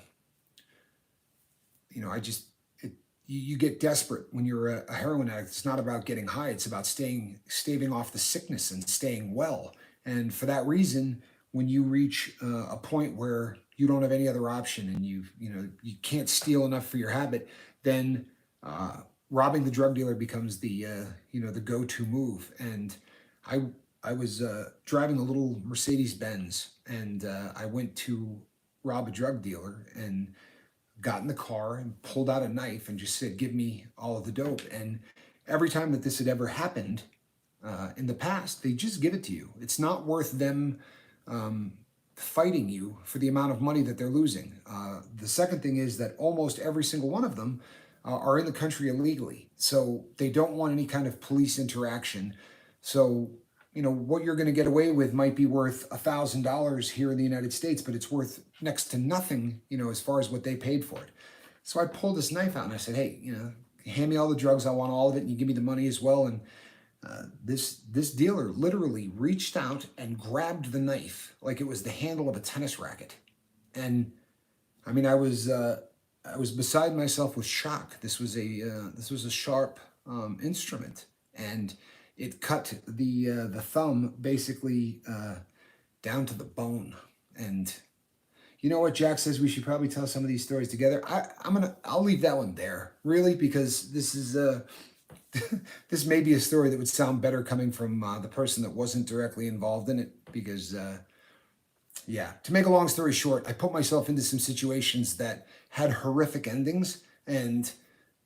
you get desperate when you're a heroin addict. It's not about getting high. It's about staving off the sickness and staying well. And for that reason, when you reach a point where you don't have any other option and you can't steal enough for your habit, then robbing the drug dealer becomes the go-to move. And I was driving a little Mercedes Benz, and I went to rob a drug dealer and got in the car and pulled out a knife and just said, give me all of the dope. And every time that this had ever happened in the past, they just give it to you. It's not worth them fighting you for the amount of money that they're losing. The second thing is that almost every single one of them are in the country illegally. So they don't want any kind of police interaction. So, what you're going to get away with might be worth $1,000 here in the United States, but it's worth next to nothing, as far as what they paid for it. So I pulled this knife out and I said, hey, hand me all the drugs. I want all of it. And you give me the money as well. And this dealer literally reached out and grabbed the knife like it was the handle of a tennis racket. And I mean, I was beside myself with shock. This was a sharp instrument, and it cut the thumb basically down to the bone. And you know what? Jack says we should probably tell some of these stories together. I'll leave that one there, really, because this is this may be a story that would sound better coming from the person that wasn't directly involved in it. Because to make a long story short, I put myself into some situations that had horrific endings, and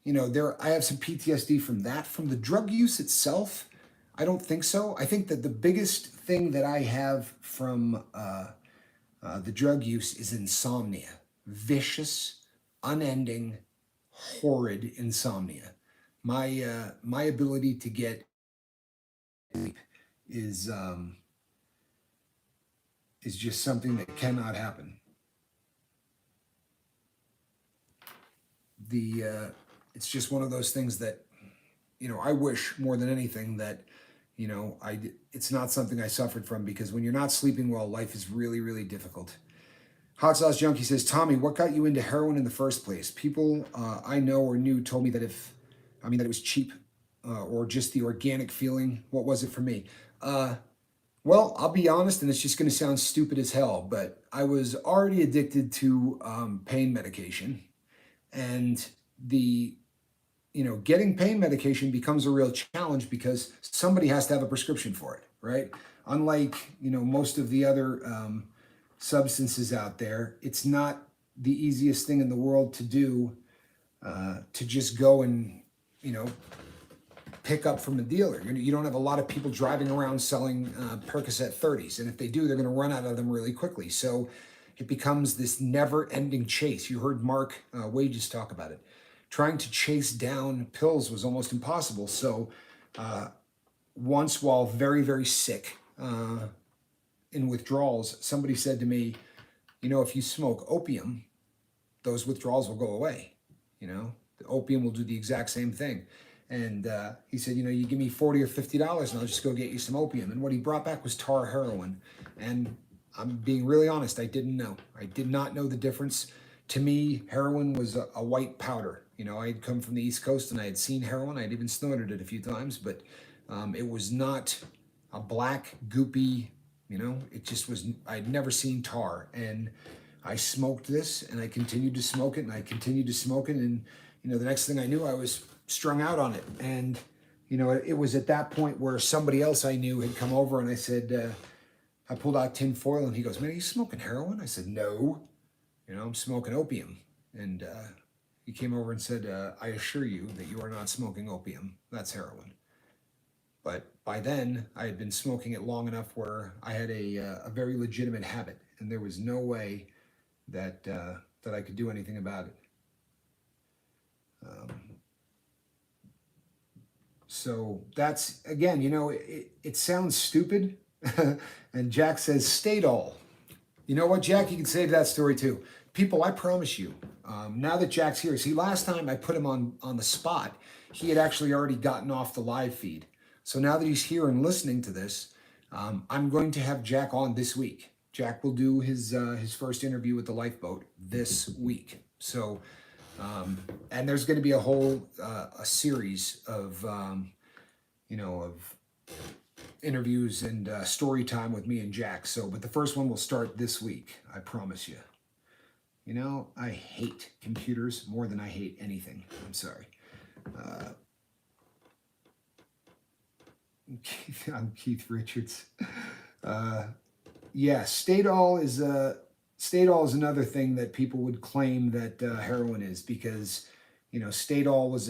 I have some PTSD from that. From the drug use itself, I don't think so. I think that the biggest thing that I have from the drug use is insomnia, vicious, unending, horrid insomnia. My ability to get is um, is just something that cannot happen. It's just one of those things that I wish more than anything that it's not something I suffered from, because when you're not sleeping well, life is really, really difficult. Hot Sauce Junkie says, Tommy, what got you into heroin in the first place? People I know or knew told me that that it was cheap, or just the organic feeling. What was it for me? Well, I'll be honest, and it's just going to sound stupid as hell, but I was already addicted to pain medication, and the getting pain medication becomes a real challenge because somebody has to have a prescription for it, right? Unlike most of the other substances out there, it's not the easiest thing in the world to do, to just go and pick up from a dealer. You don't have a lot of people driving around selling Percocet 30s, and if they do, they're going to run out of them really quickly. So it becomes this never-ending chase. You heard Mark Wages talk about it. Trying to chase down pills was almost impossible. So once, while very, very sick, in withdrawals, somebody said to me, if you smoke opium, those withdrawals will go away. The opium will do the exact same thing. And he said, you give me $40 or $50 and I'll just go get you some opium. And what he brought back was tar heroin. And I'm being really honest, I didn't know. I did not know the difference. To me, heroin was a white powder. I had come from the East Coast and I had seen heroin. I'd even snorted it a few times, but it was not a black, goopy, it just was, I'd never seen tar. And I smoked this and I continued to smoke it and I continued to smoke it. And, the next thing I knew, I was strung out on it. And, it was at that point where somebody else I knew had come over and I said, I pulled out tin foil and he goes, man, are you smoking heroin? I said, no, I'm smoking opium. And he came over and said, I assure you that you are not smoking opium. That's heroin. But by then, I had been smoking it long enough where I had a very legitimate habit, and there was no way that that I could do anything about it. So that's, again, it sounds stupid. And Jack says, Stadol. You know what, Jack? You can save that story too. People, I promise you, now that Jack's here, see, last time I put him on the spot, he had actually already gotten off the live feed. So now that he's here and listening to this, I'm going to have Jack on this week. Jack will do his first interview with the lifeboat this week. So, and there's going to be a whole a series of of interviews and story time with me and Jack. So, but the first one will start this week. I promise you. I hate computers more than I hate anything. I'm sorry. I'm Keith Richards. Yeah, Stadol is another thing that people would claim that heroin is, because Stadol was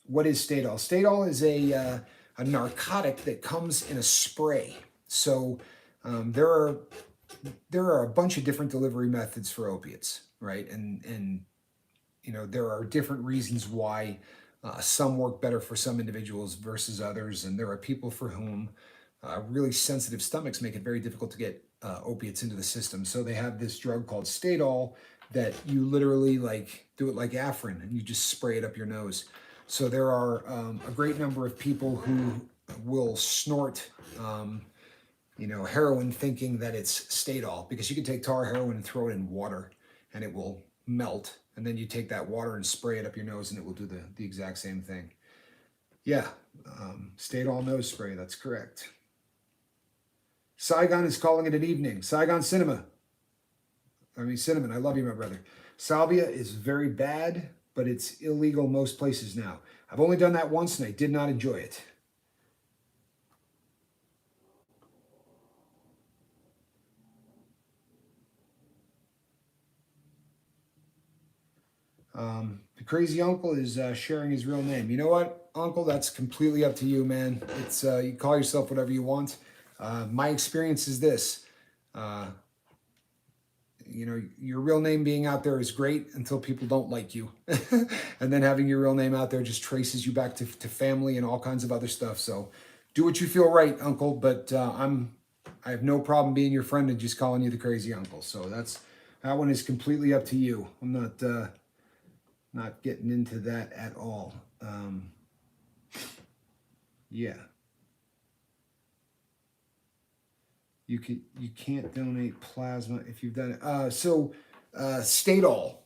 what is Stadol? Stadol is a narcotic that comes in a spray. So there are a bunch of different delivery methods for opiates, right? And there are different reasons why some work better for some individuals versus others, and there are people for whom really sensitive stomachs make it very difficult to get opiates into the system. So they have this drug called Stadol that you literally do it like Afrin, and you just spray it up your nose. So there are a great number of people who will snort heroin thinking that it's Stadol, because you can take tar heroin and throw it in water and it will melt. And then you take that water and spray it up your nose and it will do the exact same thing. Yeah, Stadol nose spray, that's correct. Saigon is calling it an evening. Saigon Cinnamon, I love you, my brother. Salvia is very bad, but it's illegal most places now. I've only done that once and I did not enjoy it. The crazy uncle is sharing his real name. You know what, Uncle? That's completely up to you, man. It's you call yourself whatever you want. My experience is this. Uh, you know, your real name being out there is great until people don't like you. And then having your real name out there just traces you back to family and all kinds of other stuff. So do what you feel right, Uncle. But I have no problem being your friend and just calling you the crazy uncle. So that one is completely up to you. I'm not getting into that at all. Yeah. You can't donate plasma if you've done it. Stadol.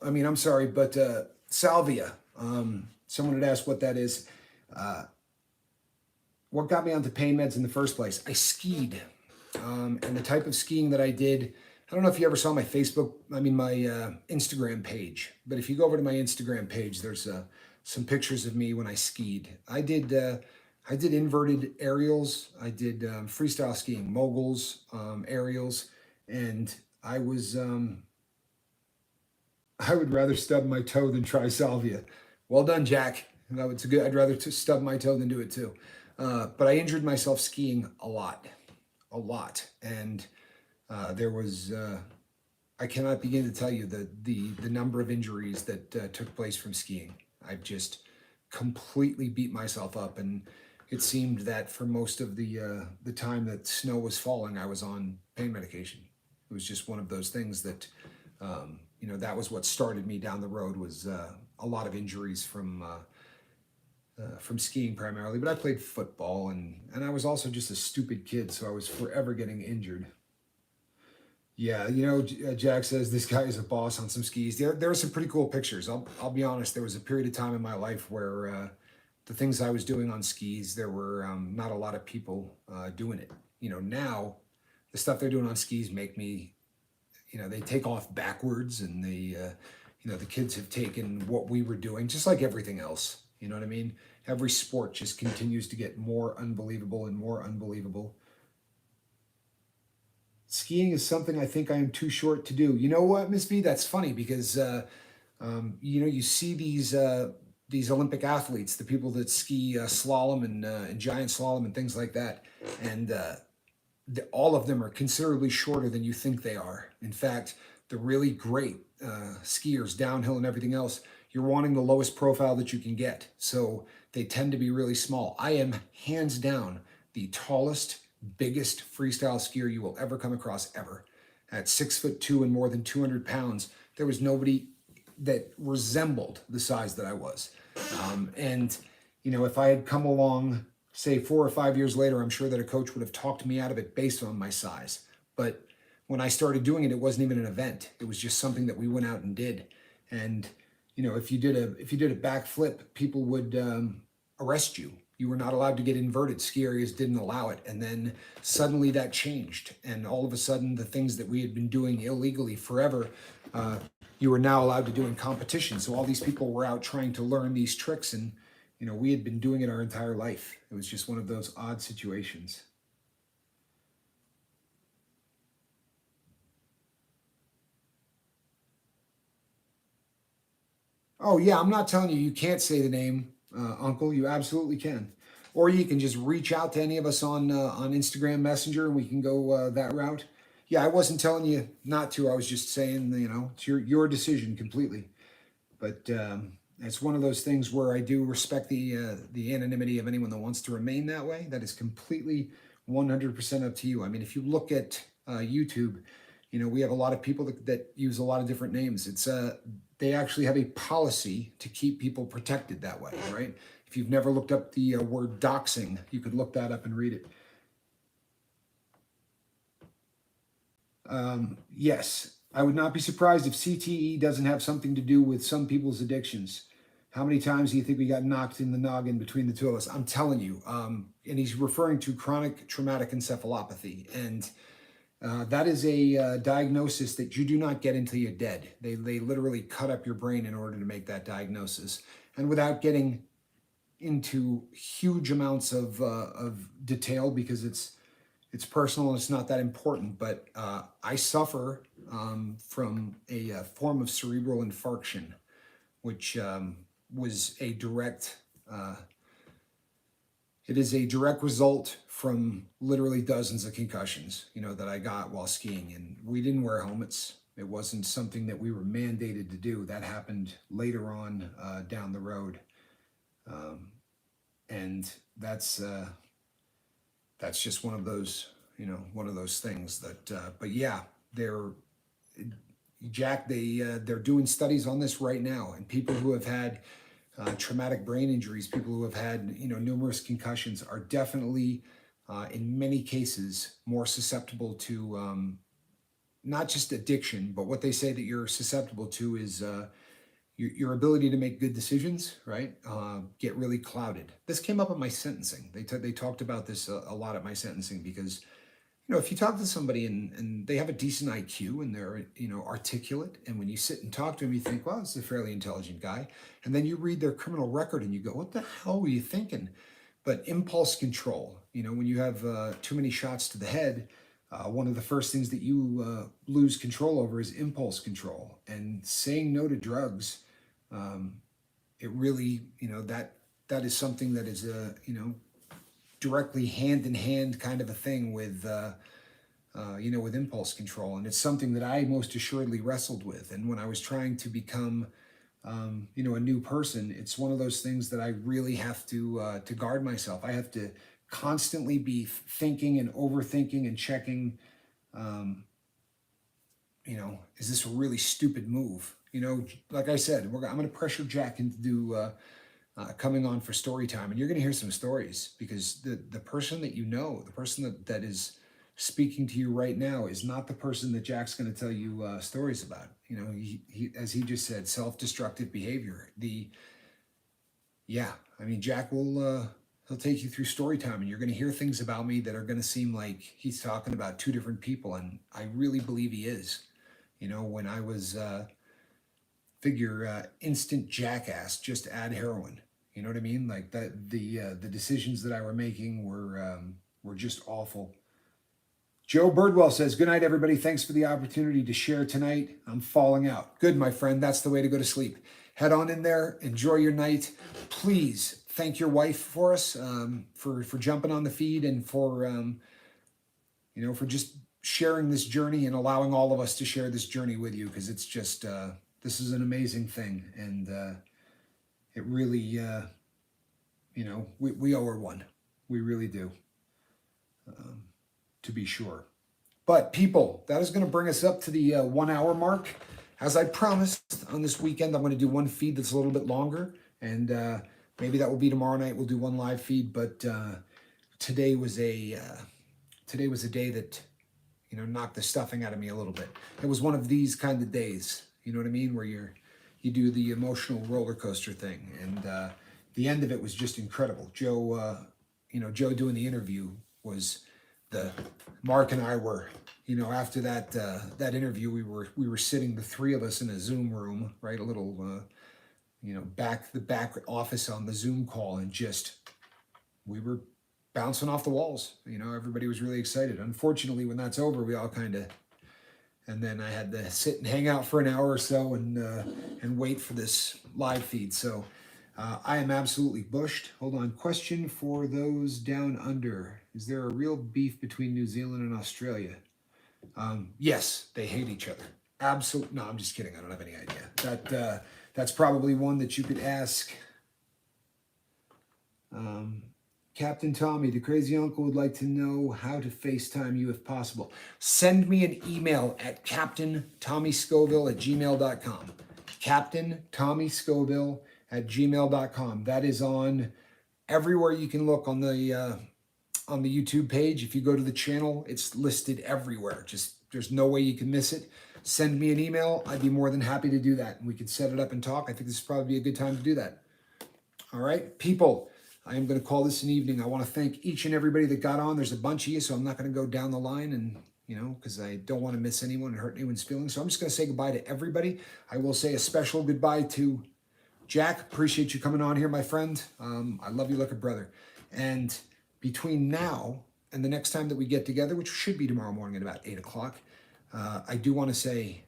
I mean, I'm sorry, but salvia. Someone had asked what that is. Uh, what got me onto pain meds in the first place? I skied, and the type of skiing that I did. I don't know if you ever saw my my Instagram page. But if you go over to my Instagram page, there's some pictures of me when I skied. I did inverted aerials. I did freestyle skiing, moguls, aerials, and I was I would rather stub my toe than try salvia. Well done, Jack. No, it's a good. I'd rather stub my toe than do it too. But I injured myself skiing a lot, and there was. I cannot begin to tell you the number of injuries that took place from skiing. I just completely beat myself up, and it seemed that for most of the time that snow was falling, I was on pain medication. It was just one of those things that that was what started me down the road was a lot of injuries from skiing primarily. But I played football, and I was also just a stupid kid, so I was forever getting injured. Yeah, Jack says this guy is a boss on some skis. There were some pretty cool pictures. I'll be honest. There was a period of time in my life where the things I was doing on skis, there were not a lot of people doing it. Now the stuff they're doing on skis make me, they take off backwards, and the kids have taken what we were doing, just like everything else. You know what I mean? Every sport just continues to get more unbelievable and more unbelievable. Skiing is something I think I am too short to do. You know what, Miss B? That's funny because you see these Olympic athletes, the people that ski slalom and giant slalom and things like that, and all of them are considerably shorter than you think they are. In fact, the really great skiers, downhill and everything else, you're wanting the lowest profile that you can get, so they tend to be really small. I am hands down the tallest, biggest freestyle skier you will ever come across ever. At 6'2" and more than 200 pounds, there was nobody that resembled the size that I was. And if I had come along, say 4 or 5 years later, I'm sure that a coach would have talked me out of it based on my size. But when I started doing it, it wasn't even an event. It was just something that we went out and did. And if you did a backflip, people would arrest you. You were not allowed to get inverted. Ski areas didn't allow it. And then suddenly that changed. And all of a sudden, the things that we had been doing illegally forever, you were now allowed to do in competition. So all these people were out trying to learn these tricks. And, we had been doing it our entire life. It was just one of those odd situations. Oh, yeah, I'm not telling you you can't say the name, Uncle. You absolutely can. Or you can just reach out to any of us on Instagram Messenger, and we can go that route. Yeah, I wasn't telling you not to. I was just saying, it's your decision completely. But it's one of those things where I do respect the anonymity of anyone that wants to remain that way. That is completely 100% up to you. I mean, if you look at YouTube, we have a lot of people that use a lot of different names. It's they actually have a policy to keep people protected that way, right? If you've never looked up the word doxing, you could look that up and read it. Yes, I would not be surprised if CTE doesn't have something to do with some people's addictions. How many times do you think we got knocked in the noggin between the two of us? I'm telling you. And he's referring to chronic traumatic encephalopathy. And that is a diagnosis that you do not get until you're dead. They literally cut up your brain in order to make that diagnosis. And without getting into huge amounts of detail, because it's personal and it's not that important, but I suffer from a form of cerebral infarction, which was a direct, it is a direct result from literally dozens of concussions, that I got while skiing. And we didn't wear helmets. It wasn't something that we were mandated to do. That happened later on down the road. And that's just one of those, things that, but yeah, they're doing studies on this right now, and people who have had traumatic brain injuries, people who have had numerous concussions, are definitely, in many cases, more susceptible to not just addiction, but what they say that you're susceptible to is your ability to make good decisions, right? Get really clouded. This came up at my sentencing. They talked about this a lot at my sentencing because, if you talk to somebody and they have a decent IQ and they're, articulate, and when you sit and talk to them, you think, well, this is a fairly intelligent guy. And then you read their criminal record and you go, what the hell were you thinking? But impulse control, when you have too many shots to the head, one of the first things that you lose control over is impulse control. And saying no to drugs, it really, that is something that is, directly hand in hand kind of a thing with, with impulse control. And it's something that I most assuredly wrestled with. And when I was trying to become, a new person, it's one of those things that I really have to guard myself. I have to constantly be thinking and overthinking and checking, is this a really stupid move? Like I said, I'm going to pressure Jack into coming on for story time, and you're going to hear some stories, because the person that the person that is speaking to you right now is not the person that Jack's going to tell you stories about. He as he just said, self-destructive behavior. Jack will he'll take you through story time, and you're going to hear things about me that are going to seem like he's talking about two different people, and I really believe he is. When I was instant jackass, just add heroin. You know what I mean? Like that, the decisions that I were making were just awful. Joe Birdwell says, good night, everybody. Thanks for the opportunity to share tonight. I'm falling out. Good, my friend. That's the way to go to sleep. Head on in there. Enjoy your night. Please thank your wife for us, for jumping on the feed, and for just sharing this journey and allowing all of us to share this journey with you, because it's just, this is an amazing thing. And it really, we owe her one. We really do, to be sure. But people, that is going to bring us up to the 1 hour mark. As I promised, on this weekend, I'm going to do one feed that's a little bit longer. And maybe that will be tomorrow night. We'll do one live feed. But today was a day that, knocked the stuffing out of me a little bit. It was one of these kind of days, you know what I mean, where you do the emotional roller coaster thing. And the end of it was just incredible. Joe doing the interview was Mark and I were, after that interview, we were sitting, the three of us, in a Zoom room, right? A little, the back office on the Zoom call, and we were bouncing off the walls. Everybody was really excited. Unfortunately, when that's over, we all and then I had to sit and hang out for an hour or so and wait for this live feed. So I am absolutely bushed. Hold on. Question for those down under. Is there a real beef between New Zealand and Australia? Yes, they hate each other. Absolutely. No, I'm just kidding. I don't have any idea. That's probably one that you could ask. Captain Tommy, the crazy uncle would like to know how to FaceTime you if possible. Send me an email at captaintommyscoville@gmail.com. captaintommyscoville@gmail.com. That is on everywhere you can look on the YouTube page. If you go to the channel, it's listed everywhere. There's no way you can miss it. Send me an email. I'd be more than happy to do that. And we could set it up and talk. I think this would probably be a good time to do that. All right, people. I am going to call this an evening. I want to thank each and everybody that got on. There's a bunch of you, so I'm not going to go down the line and, because I don't want to miss anyone and hurt anyone's feelings. So I'm just going to say goodbye to everybody. I will say a special goodbye to Jack. Appreciate you coming on here, my friend. I love you like a brother. And between now and the next time that we get together, which should be tomorrow morning at about 8 o'clock, I do want to say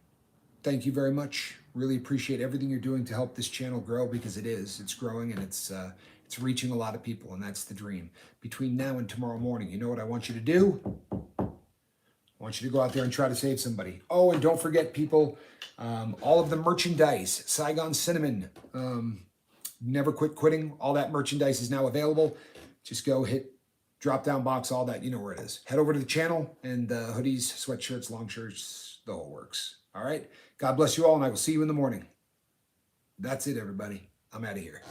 thank you very much. Really appreciate everything you're doing to help this channel grow, because it is. It's growing, and it's reaching a lot of people, and that's the dream. Between now and tomorrow morning, you know what I want you to do? I want you to go out there and try to save somebody. Oh, and don't forget, people, all of the merchandise, Saigon Cinnamon, Never Quit Quitting, all that merchandise is now available. Just go hit drop down box, all that, you know where it is. Head over to the channel, and hoodies, sweatshirts, long shirts, the whole works. All right. God bless you all, and I will see you in the morning. That's it, everybody. I'm out of here.